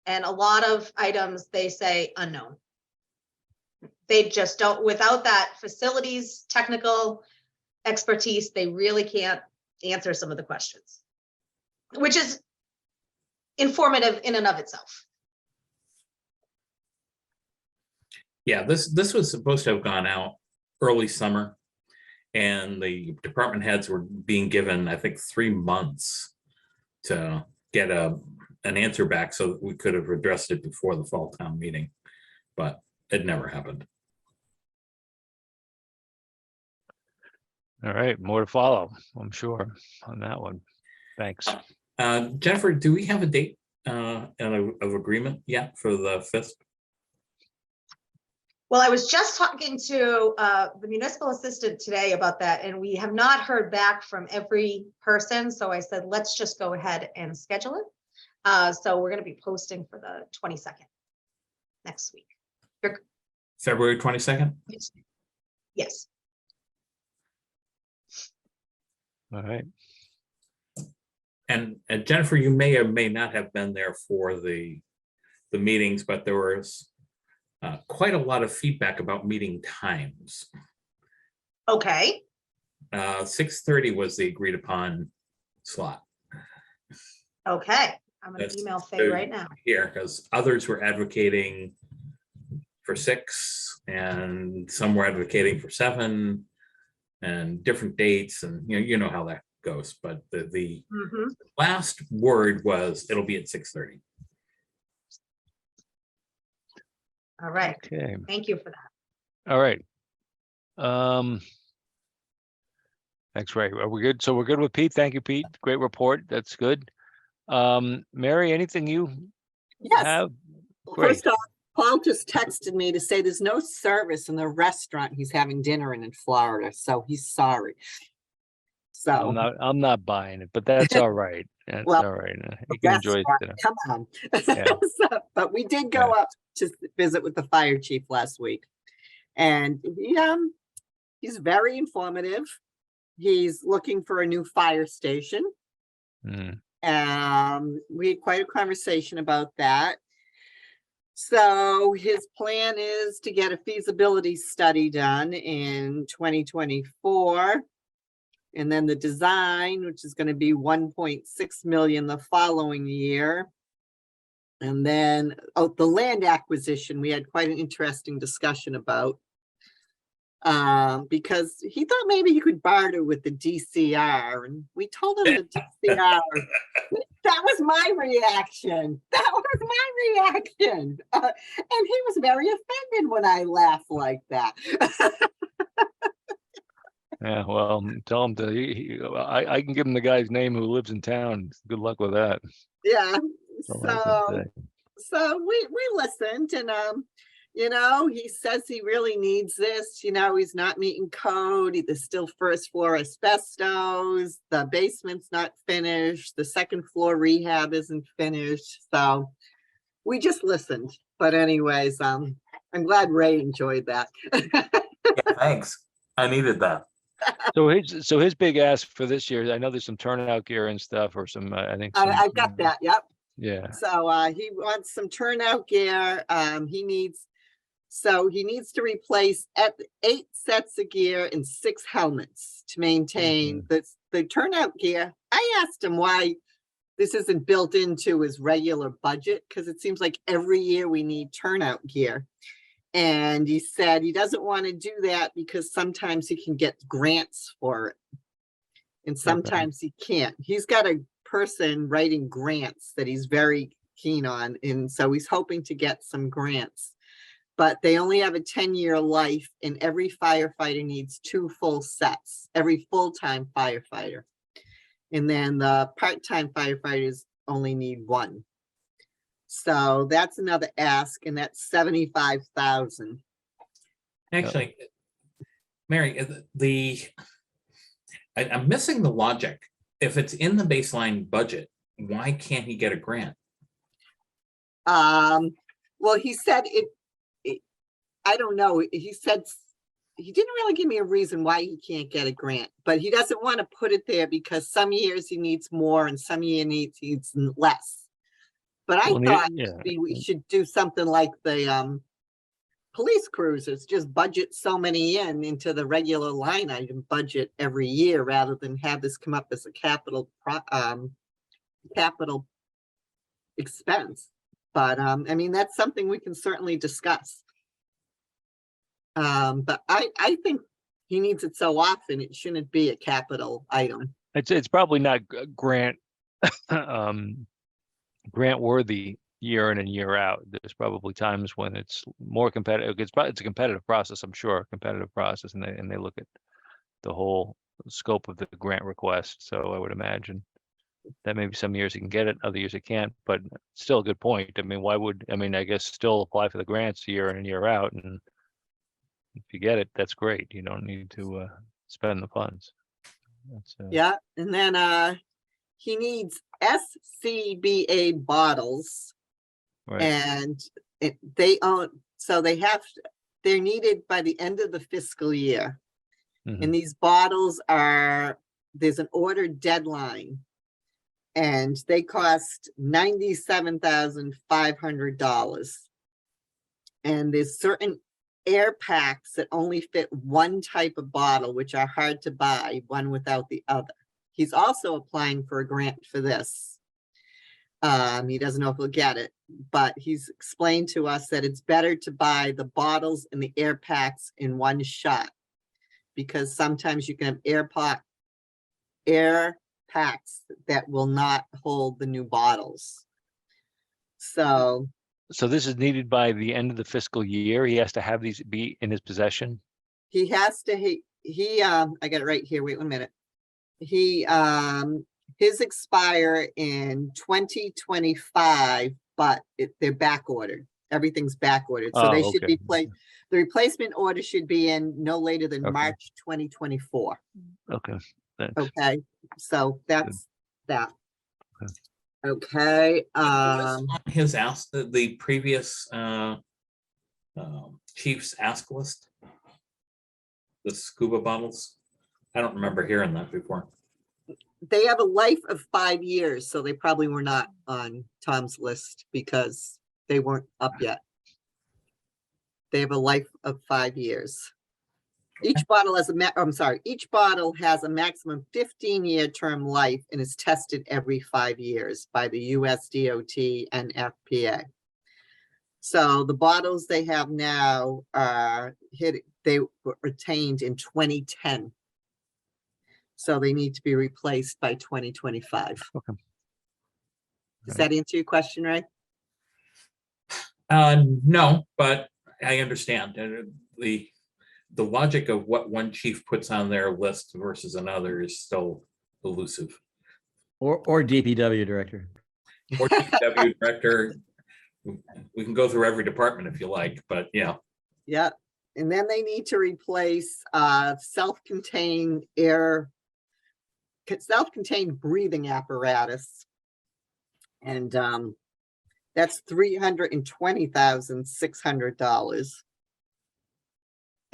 and a lot of items they say unknown. They just don't, without that facilities technical expertise, they really can't answer some of the questions, which is informative in and of itself. Yeah, this was supposed to have gone out early summer, and the department heads were being given, I think, 3 months to get an answer back so that we could have addressed it before the fall town meeting, but it never happened. All right, more to follow, I'm sure, on that one. Thanks. Jennifer, do we have a date of agreement yet for the FISP? Well, I was just talking to the municipal assistant today about that, and we have not heard back from every person. So I said, let's just go ahead and schedule it. So we're going to be posting for the 22nd next week. February 22nd? Yes. All right. And Jennifer, you may or may not have been there for the meetings, but there was quite a lot of feedback about meeting times. Okay. 6:30 was the agreed upon slot. Okay. I'm going to email Faye right now. Here, because others were advocating for 6, and some were advocating for 7, and different dates, and you know how that goes. But the last word was it'll be at 6:30. All right. Okay. Thank you for that. All right. Thanks, Ray. Are we good? So we're good with Pete. Thank you, Pete. Great report. That's good. Mary, anything you have? Great. First off, Paul just texted me to say there's no service in the restaurant he's having dinner in Florida, so he's sorry. So I'm not buying it, but that's all right. That's Well, all right. You can enjoy it. come on. Yeah. But we did go up to visit with the fire chief last week, and he's very informative. He's looking for a new fire station. We had quite a conversation about that. So his plan is to get a feasibility study done in 2024. And then the design, which is going to be 1.6 million the following year. And then the land acquisition, we had quite an interesting discussion about, because he thought maybe he could barter with the DCR, and we told him the DCR That was my reaction. That was my reaction. And he was very offended when I laughed like that. Yeah, well, tell him to, I can give him the guy's name who lives in town. Good luck with that. Yeah. That's all I can So, say. so we listened, and he says he really needs this. He's not meeting code. There's still first floor asbestos. The basement's not finished. The second floor rehab isn't finished. So we just listened. But anyways, I'm glad Ray enjoyed that. Yeah, thanks. I needed that. So his big ask for this year, I know there's some turnout gear and stuff, or some, I think. I've got that. Yep. Yeah. So he wants some turnout gear. He needs to replace 8 sets of gear and 6 helmets to maintain the turnout gear. I asked him why this isn't built into his regular budget, because it seems like every year we need turnout gear. And he said he doesn't want to do that because sometimes he can get grants for it. And sometimes he can't. He's got a person writing grants that he's very keen on. And so he's hoping to get some grants. But they only have a 10-year life, and every firefighter needs 2 full sets, every full-time firefighter. And then the part-time firefighters only need 1. So that's another ask, and that's $75,000. Actually, Mary, I'm missing the logic. If it's in the baseline budget, why can't he get a grant? Well, he said I don't know. He said he didn't really give me a reason why he can't get a grant, but he doesn't want to put it there because some years he needs more and some years he needs less. But I thought maybe we should do something like the police cruisers, just budget so many into the regular line item budget every year, rather than have this come up as a capital expense. But I mean, that's something we can certainly discuss. But I think he needs it so often, it shouldn't be a capital item. It's probably not grant grant worthy year in and year out. There's probably times when it's more competitive. It's a competitive process, I'm sure, competitive process, and they look at the whole scope of the grant request. So I would imagine that maybe some years you can get it, other years you can't, but still a good point. I mean, I guess still apply for the grants year in and year out, and if you get it, that's great. You don't need to spend the funds. Yeah, and then he needs SCBA bottles, Right. and they're needed by the end of the fiscal year. Mhm. And these bottles there's an order deadline, and they cost $97,500. And there's certain air packs that only fit one type of bottle, which are hard to buy, one without the other. He's also applying for a grant for this. He doesn't know if he'll get it, but he's explained to us that it's better to buy the bottles and the air packs in one shot, because sometimes you can have air packs that will not hold the new bottles. So this is needed by the end of the fiscal year. He has to have these be in his possession. he has to, I got it right here. Wait 1 minute. His expire in 2025, but they're back ordered. Everything's back ordered. So they should be placed. The replacement order should be in no later than March 2024. Okay. Thanks. Okay. So that's that. Okay. On his ask, the previous chief's ask list, the scuba bottles. I don't remember hearing that before. They have a life of 5 years, so they probably were not on Tom's list because they weren't up yet. They have a life of 5 years. Each bottle has each bottle has a maximum 15-year term life and is tested every 5 years by the US DOT and FPA. So the bottles they have now they were retained in 2010. So they need to be replaced by 2025. Okay. Does Right. that answer your question, Ray? No, but I understand. The logic of what one chief puts on their list versus another is still elusive. Or DPW director. Or DPW director, we can go through every department if you like, but yeah. Yeah, and then they need to replace self-contained breathing apparatus. And that's $320,600.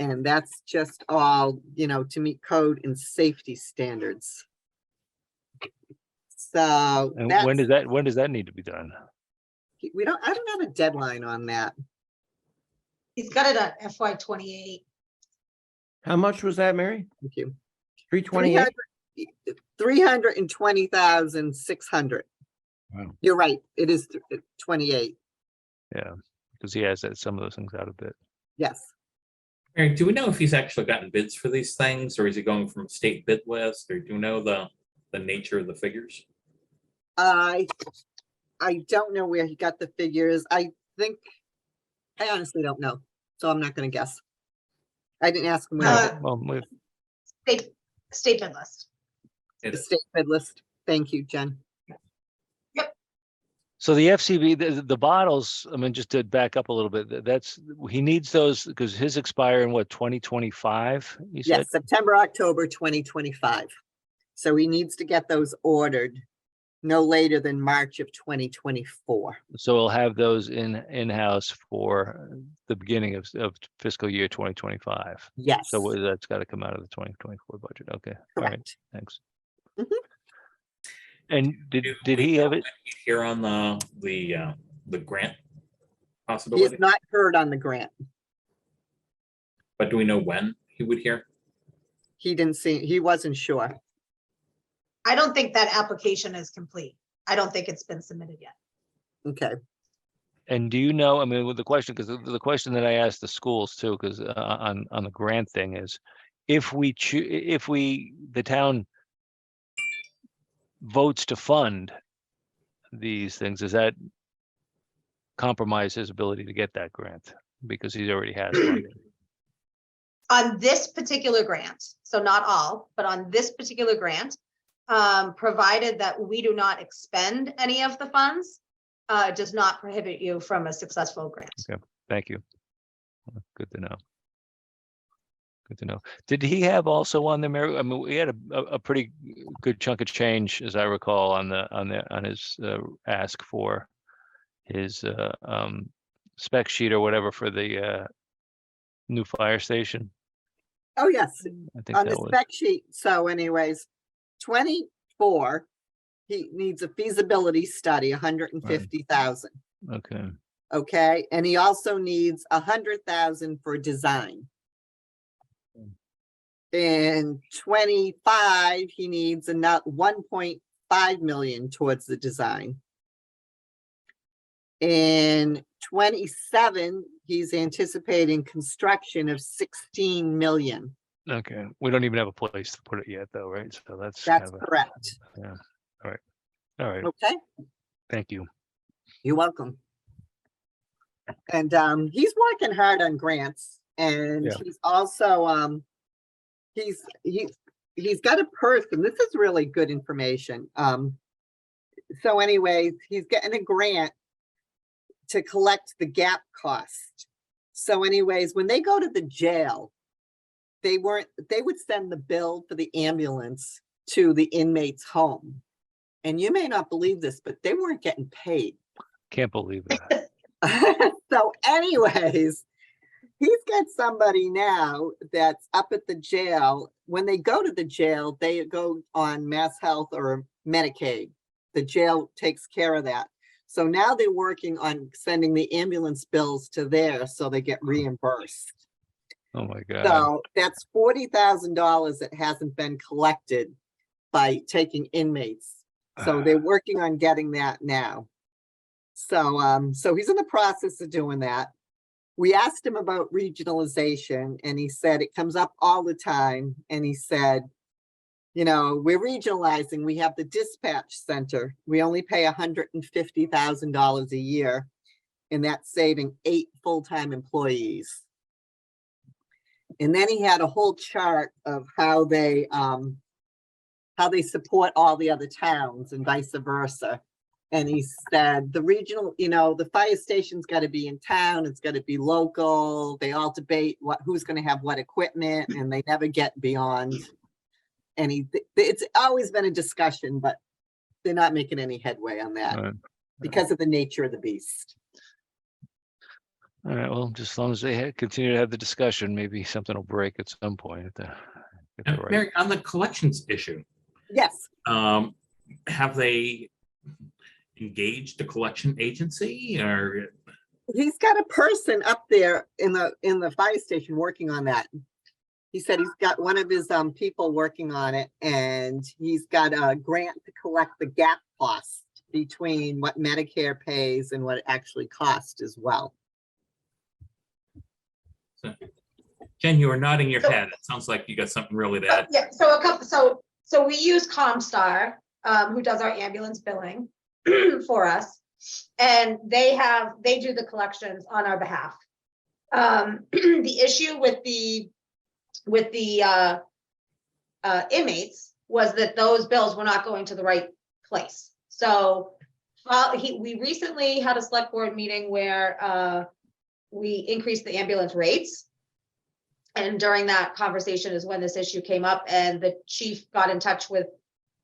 And that's just all, to meet code and safety standards. So And that's, when does that need to be done? I don't have a deadline on that. He's got it at FY 28. How much was that, Mary? Thank you. 328? 320,600. Wow. You're right. It is 28. Yeah, because he has some of those things out a bit. Yes. Eric, do we know if he's actually gotten bids for these things, or is he going from a state bid list, or do you know the nature of the figures? I don't know where he got the figures. I honestly don't know. So I'm not going to guess. I didn't ask him where Well, State bid list. It the is. state bid list. Thank you, Jen. so the FCB, the bottles, I mean, just to back up a little bit, he needs those because his expire in what, 2025, you said? Yes, September, October 2025. So he needs to get those ordered no later than March of 2024. So we'll have those in-house for the beginning of fiscal year 2025. Yes, So that's got to come out of the 2024 budget. Okay, all right, correct. thanks. Mhm. And Do did we he know have it? when he's here on the grant He possibility? has not heard on the grant. But do we know when he would hear? He wasn't sure. I don't think that application is complete. I don't think it's been submitted yet. Okay. And do you know, I mean, with the question, because the question that I asked the schools too, because on the grant thing is, if the town votes to fund these things, does that compromise his ability to get that grant? Because he already has funding. On this particular grant, so not all, but on this particular grant, provided that we do not expend any of the funds, does not prohibit you from a successful grant. Okay, thank you. Good to know. Good to know. Did he have also on the Mary? I mean, we had a pretty good chunk of change, as I recall, on his ask for his spec sheet or whatever for the new fire station. Oh, yes. I think On the that was spec sheet. So anyways, 24, he needs a feasibility study, 150,000. okay. Okay, and he also needs 100,000 for design. In 25, he needs enough 1.5 million towards the design. In 27, he's anticipating construction of 16 million. Okay, we don't even have a place to put it yet, though, right? So that's That's kind of correct. yeah. All right. Okay, Thank you. you're welcome. And he's working hard on grants, and Yeah. he's also he's got a person. This is really good information. So anyways, he's getting a grant to collect the gap cost. So anyways, when they go to the jail, they would send the bill for the ambulance to the inmate's home. And you may not believe this, but they weren't getting paid. Can't believe that. So anyways, he's got somebody now that's up at the jail. When they go to the jail, they go on Mass Health or Medicaid. The jail takes care of that. So now they're working on sending the ambulance bills to there so they get reimbursed. Oh my God. So that's $40,000 that hasn't been collected by taking inmates. So they're working on getting that now. So he's in the process of doing that. We asked him about regionalization, and he said it comes up all the time. And he said, You know, we're regionalizing. We have the dispatch center. We only pay $150,000 a year, and that's saving 8 full-time employees. And then he had a whole chart of how they support all the other towns and vice versa. And he said the regional, you know, the fire station's got to be in town, it's got to be local. They all debate who's going to have what equipment, and they never get beyond any. It's always been a discussion, but they're not making any headway on that because of the nature of the beast. All right, well, just as long as they continue to have the discussion, maybe something will break at some point. At the right. Mary, on the collections issue, Yes. Have they engaged a collection agency, or? He's got a person up there in the fire station working on that. He said he's got one of his people working on it, and he's got a grant to collect the gap cost between what Medicare pays and what it actually costs as well. So, Jen, you are nodding your head. It sounds like you got something really to add. Yeah, so we use Comstar, who does our ambulance billing for us, and they do the collections on our behalf. The issue with the inmates was that those bills were not going to the right place. So we recently had a select board meeting where we increased the ambulance rates. And during that conversation is when this issue came up, and the chief got in touch with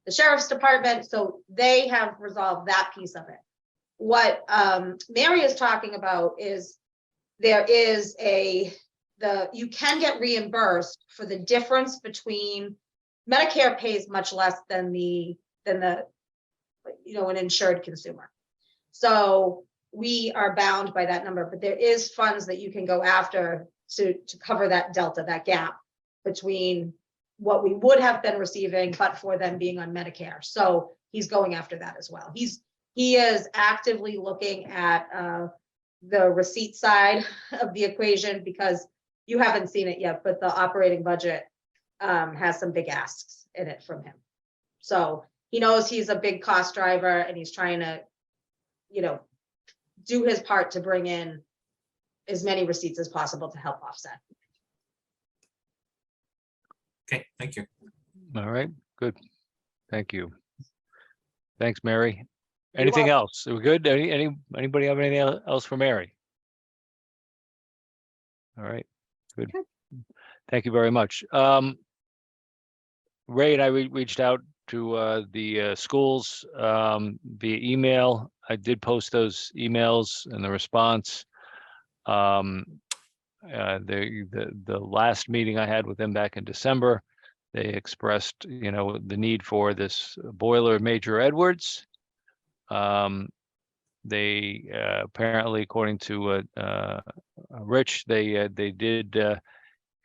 the sheriff's department. So they have resolved that piece of it. What Mary is talking about is there is you can get reimbursed for the difference between Medicare pays much less than the an insured consumer. So we are bound by that number, but there is funds that you can go after to cover that delta, that gap between what we would have been receiving, but for them being on Medicare. So he's going after that as well. He is actively looking at the receipt side of the equation, because you haven't seen it yet, but the operating budget has some big asks in it from him. So he knows he's a big cost driver, and he's trying to, do his part to bring in as many receipts as possible to help offset. Okay, thank you. All right, good. Thank you. Thanks, Mary. Anything else? Are we good? Anybody have anything else for Mary? All right, good. Okay. Thank you very much. Ray and I reached out to the schools via email. I did post those emails and the response. The last meeting I had with them back in December, they expressed, the need for this boiler Major Edwards. They apparently, according to Rich, they did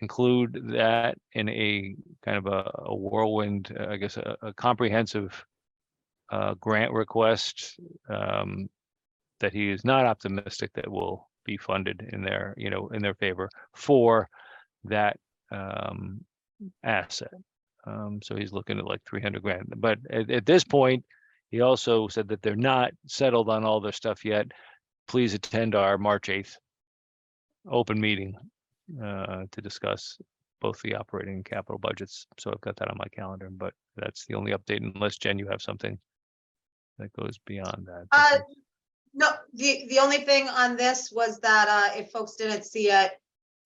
include that in a kind of a whirlwind, I guess, a comprehensive grant request that he is not optimistic that will be funded in their, in their favor for that asset. So he's looking at like 300 grand. But at this point, he also said that they're not settled on all their stuff yet. Please attend our March 8th open meeting to discuss both the operating and capital budgets. So I've got that on my calendar, but that's the only update, unless Jen, you have something that goes beyond that. No, the only thing on this was that if folks didn't see it,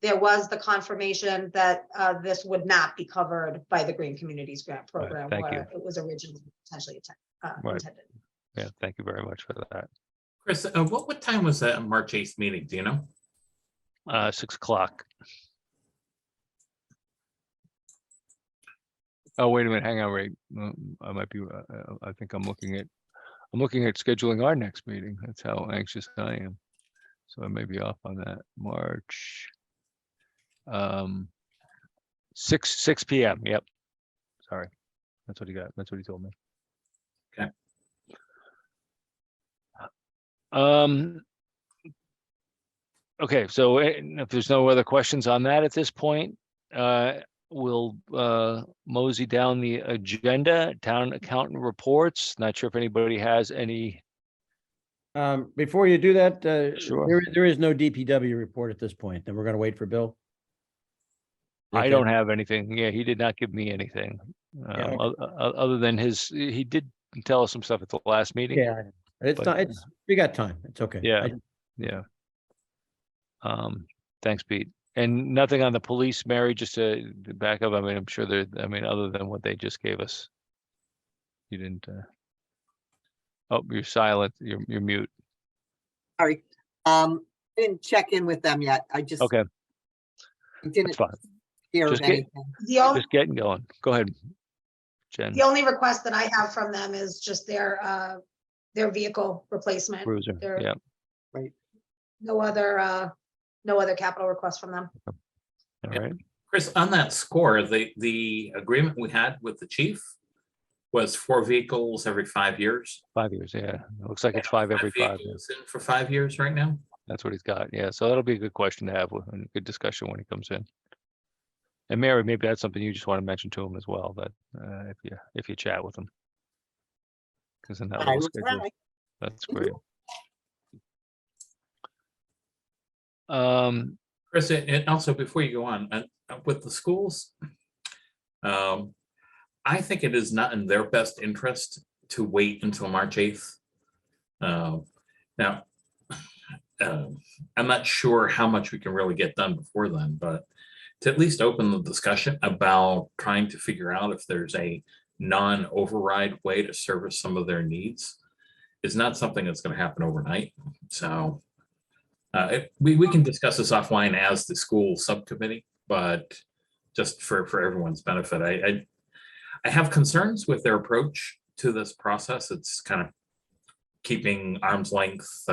there was the confirmation that this would not be covered by the Green Communities Grant Program, thank where you. it was originally potentially intended. Yeah, thank you very much for that. Chris, what time was that March 8th meeting? Do you know? 6 o'clock. Oh, wait a minute, hang on, Ray. I might be, I think I'm looking at scheduling our next meeting. That's how anxious I am. So I may be off on that. March 6 p.m. Yep. Sorry. That's what he got. That's what he told me. Okay. Okay, so if there's no other questions on that at this point, we'll mosey down the agenda, town accountant reports. Not sure if anybody has any. Before you do that, Sure. there is no DPW report at this point, and we're gonna wait for Bill. I Okay. don't have anything. Yeah, he did not give me anything. Yeah, Other than he did tell us some stuff at the last meeting. Yeah, it's But, not, we got time. It's okay. Yeah. Yeah. Thanks, Pete. And nothing on the police, Mary, just to back up. I mean, I'm sure other than what they just gave us. You didn't, oh, you're silent. You're mute. Sorry. I didn't check in with them yet. I just Okay, didn't that's fine. hear of Just get- anything. Just getting going. Go ahead, Jen. The only request that I have from them is just their vehicle replacement. Cruiser, There- yeah. No other capital requests from them. All right. Chris, on that score, the agreement we had with the chief was 4 vehicles every 5 years. 5 years, yeah. It looks like it's 5 every 5 years. Vehicles in for 5 years right now. That's what he's got. Yeah, so that'll be a good question to have and a good discussion when he comes in. And Mary, maybe that's something you just want to mention to him as well, that if you chat with him. Because in that I little will schedule, try. that's Mhm. great. Chris, and also before you go on, with the schools, I think it is not in their best interest to wait until March 8th. Now, I'm not sure how much we can really get done before then, but to at least open the discussion about trying to figure out if there's a non-override way to service some of their needs is not something that's going to happen overnight. So we can discuss this offline as the school subcommittee, but just for everyone's benefit, I have concerns with their approach to this process. It's kind of keeping arm's length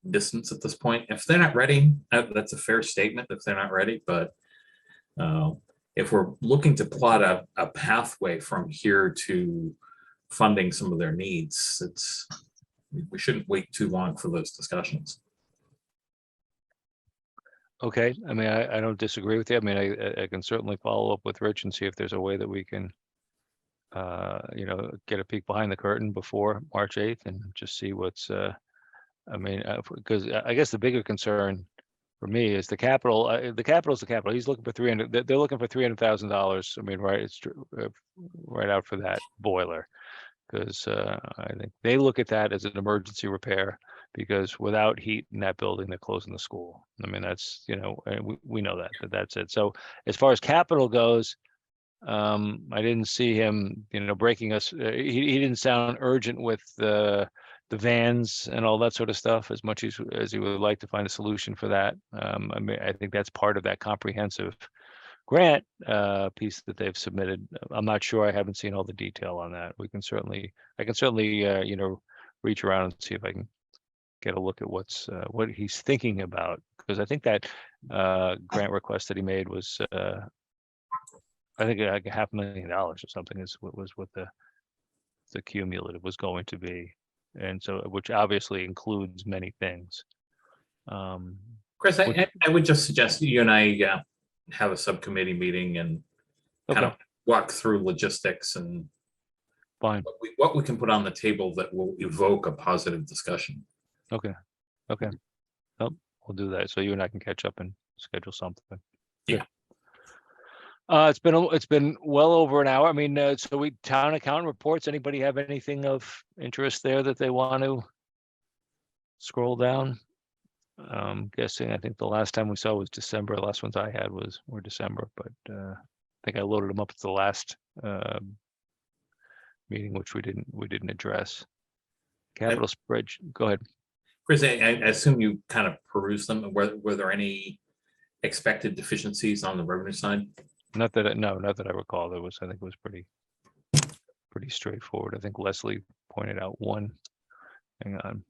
distance at this point. If they're not ready, that's a fair statement if they're not ready, but if we're looking to plot a pathway from here to funding some of their needs, we shouldn't wait too long for those discussions. Okay, I mean, I don't disagree with you. I mean, I can certainly follow up with Rich and see if there's a way that we can, get a peek behind the curtain before March 8th and just see what's, I mean, because I guess the bigger concern for me is the capital. The capital is the capital. He's looking for 300. They're looking for $300,000. I mean, right? It's right out for that boiler, because I think they look at that as an emergency repair, because without heat in that building, they're closing the school. I mean, that's, and we know that's it. So as far as capital goes, I didn't see him, breaking us. He didn't sound urgent with the vans and all that sort of stuff as much as he would like to find a solution for that. I mean, I think that's part of that comprehensive grant piece that they've submitted. I'm not sure. I haven't seen all the detail on that. I can certainly, reach around and see if I can get a look at what he's thinking about, because I think that grant request that he made was I think like $500,000 or something is what the cumulative was going to be, and so which obviously includes many things. Chris, I would just suggest you and I have a subcommittee meeting and kind of walk through logistics and Fine. what we can put on the table that will evoke a positive discussion. Okay. Well, we'll do that. So you and I can catch up and schedule something. Yeah. It's been well over an hour. I mean, so town accountant reports. Anybody have anything of interest there that they want to scroll down? Guessing, I think the last time we saw was December. The last ones I had were December, but I think I loaded them up at the last meeting, which we didn't address. Capital spreadsheet. Go ahead. Chris, I assume you kind of perused them. Were there any expected deficiencies on the revenue side? Not that I recall. I think it was pretty straightforward. I think Leslie pointed out one. Hang on.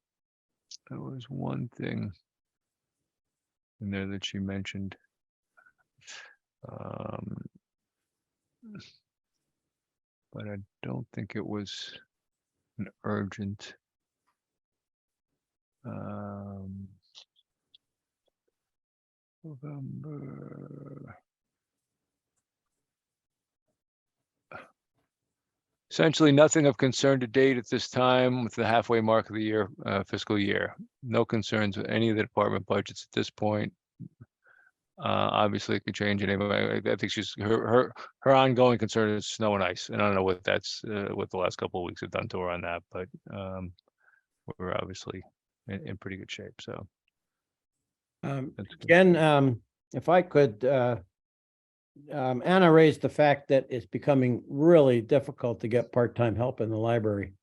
There was one thing in there that she mentioned. But I don't think it was an urgent. November. Essentially nothing of concern to date at this time with the halfway mark of the year, fiscal year. No concerns with any of the department budgets at this point. Obviously it could change anyway. I think her ongoing concern is snow and ice. And I don't know what that's, what the last couple of weeks have done to her on that, but we're obviously in pretty good shape, so. That's good. Jen, if I could, Anna raised the fact that it's becoming really difficult to get part-time help in the library.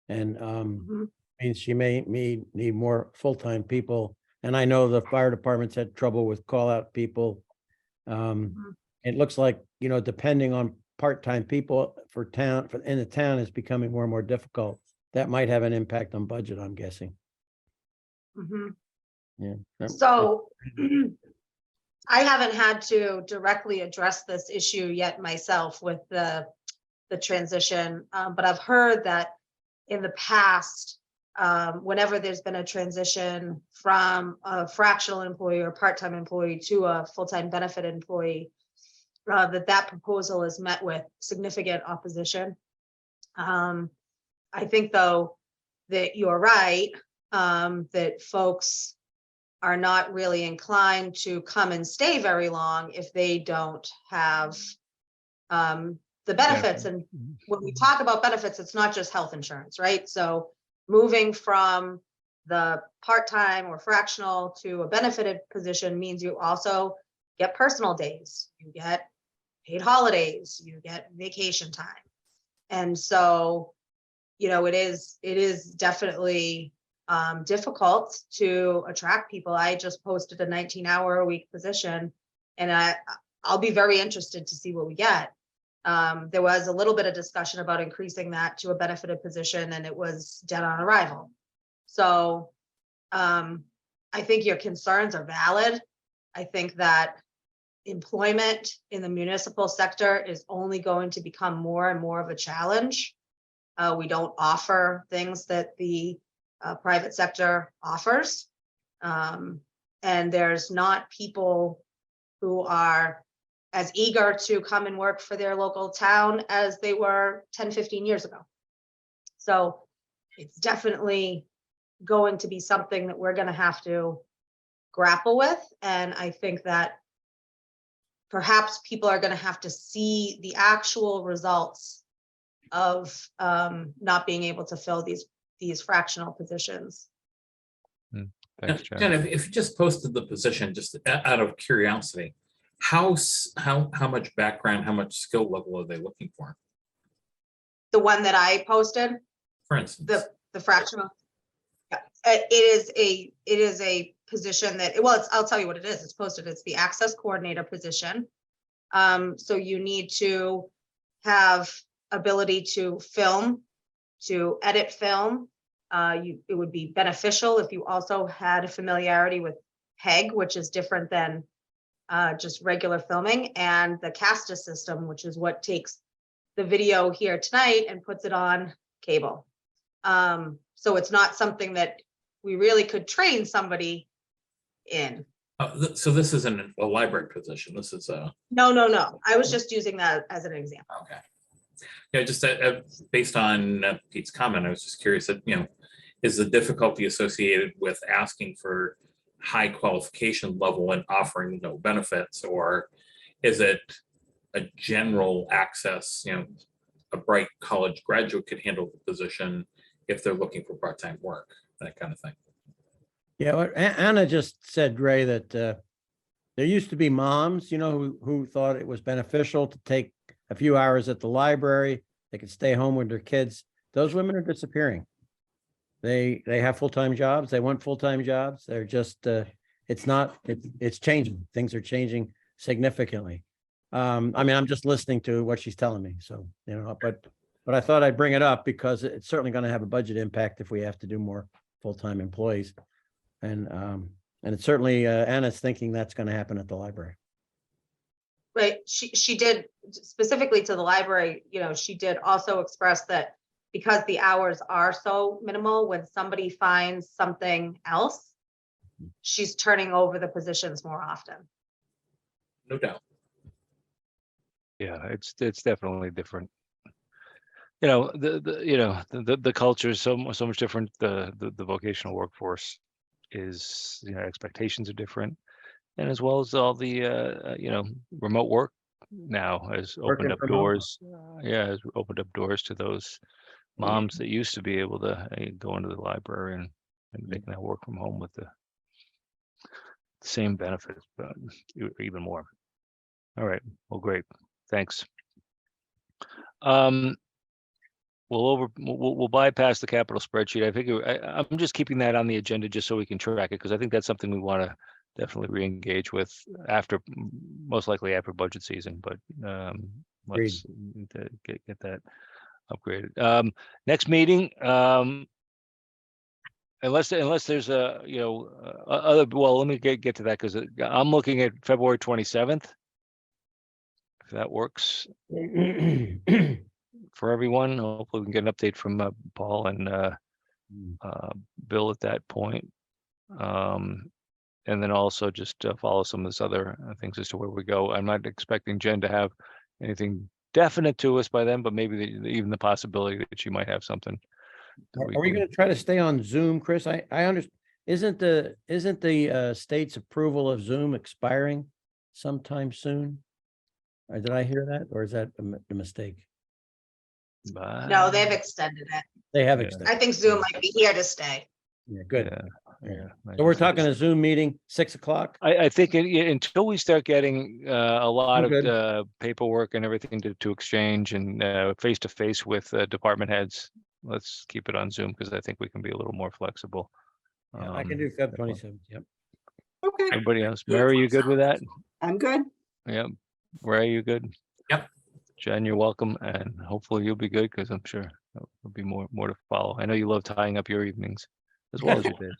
And means she may need more full-time people. And I know the fire department's had trouble with call-out people. It looks like, you know, depending on part-time people in the town is becoming more and more difficult. That might have an impact on budget, I'm guessing. Yeah. So I haven't had to directly address this issue yet myself with the transition, but I've heard that in the past, whenever there's been a transition from a fractional employee or part-time employee to a full-time benefit employee, that proposal is met with significant opposition. I think, though, that you're right, that folks are not really inclined to come and stay very long if they don't have the benefits. And when we talk about benefits, it's not just health insurance, right? So moving from the part-time or fractional to a benefited position means you also get personal days, you get paid holidays, you get vacation time. And so, you know, it is definitely difficult to attract people. I just posted a 19-hour-a-week position, and I'll be very interested to see what we get. There was a little bit of discussion about increasing that to a benefited position, and it was dead on arrival. So I think your concerns are valid. I think that employment in the municipal sector is only going to become more and more of a challenge. We don't offer things that the private sector offers. And there's not people who are as eager to come and work for their local town as they were 10, 15 years ago. So it's definitely going to be something that we're going to have to grapple with. And I think that perhaps people are going to have to see the actual results of not being able to fill these fractional positions. Thanks, Jen. Jen, if you just posted the position, just out of curiosity, how much background, how much skill level are they looking for? The one that I posted, For instance, the fractional, yeah, it is a position that, well, I'll tell you what it is. It's posted. It's the access coordinator position. So you need to have ability to film, to edit film. It would be beneficial if you also had a familiarity with PEG, which is different than just regular filming, and the Castus system, which is what takes the video here tonight and puts it on cable. So it's not something that we really could train somebody in. so this isn't a library position. This is a No. I was just using that as an example. okay. Yeah, just based on Pete's comment, I was just curious that, you know, is the difficulty associated with asking for high qualification level and offering no benefits, or is it a general access, you know, a bright college graduate could handle the position if they're looking for part-time work, that kind of thing? Yeah, what Anna just said, Ray, that there used to be moms, you know, who thought it was beneficial to take a few hours at the library. They could stay home with their kids. Those women are disappearing. They have full-time jobs. They want full-time jobs. They're just, it's changing. Things are changing significantly. I mean, I'm just listening to what she's telling me. So, you know, but I thought I'd bring it up because it's certainly going to have a budget impact if we have to do more full-time employees. And it's certainly, Anna's thinking that's going to happen at the library. Right, she did, specifically to the library, you know, she did also express that because the hours are so minimal, when somebody finds something else, she's turning over the positions more often. No doubt. Yeah, it's definitely different. the culture is so much different. The vocational workforce is, expectations are different. And as well as all the, remote work now has opened Working up from home. doors. Yeah, has opened up doors to those moms that used to be able to go into the library and they can now work from home with the same benefits, but even more. All right, well, great, thanks. We'll bypass the capital spreadsheet. I figure I'm just keeping that on the agenda just so we can track it, because I think that's something we want to definitely re-engage with after, most likely after budget season, but let's get that upgraded. Next meeting, unless there's a, other, well, let me get to that, because I'm looking at February 27th. If that works for everyone, hopefully we can get an update from Paul and Bill at that point. And then also just follow some of this other things as to where we go. I'm not expecting Jen to have anything definite to us by then, but maybe even the possibility that she might have something. Are we gonna try to stay on Zoom, Chris? I understand. Isn't the state's approval of Zoom expiring sometime soon? Or did I hear that, or is that a mistake? No, they've extended it. They have Yeah. extended. I think Zoom might be here to stay. Yeah, good. Yeah. So we're talking a Zoom meeting, 6 o'clock? I think until we start getting a lot I'm of paperwork and everything to exchange and face to face with department heads, let's keep it on Zoom, because I think we can be a little more flexible. Yeah, I can do Feb 27th, yep. Okay, Everybody else, Mary, you good with that? I'm good. Yeah. Ray, you good? Yep. Jen, you're welcome, and hopefully you'll be good, because I'm sure there'll be more to follow. I know you love tying up your evenings as well as your days.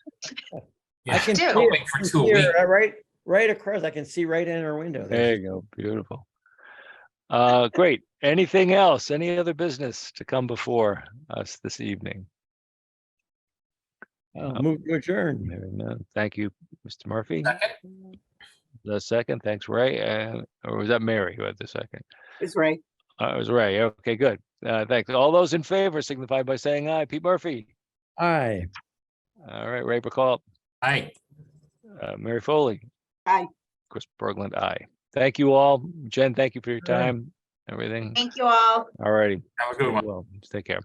Yeah, I can do. see hoping it. for I can 2 a see week. her right across. I can see right in her window. There you go. Beautiful. Great. Anything else? Any other business to come before us this evening? Move to adjourn. Hearing none. Thank you, Mr. Murphy. Second. The second, thanks, Ray. Or was that Mary who had the second? It's Ray. It was Ray. Okay, good. Thanks. All those in favor signify by saying aye. Pete Murphy. Aye. All right, Ray Bacall. Aye. Mary Foley. Aye. Chris Berglund, aye. Thank you all. Jen, thank you for your All right. time. Everything. Thank you all. All righty. Have a good one. Well, take care.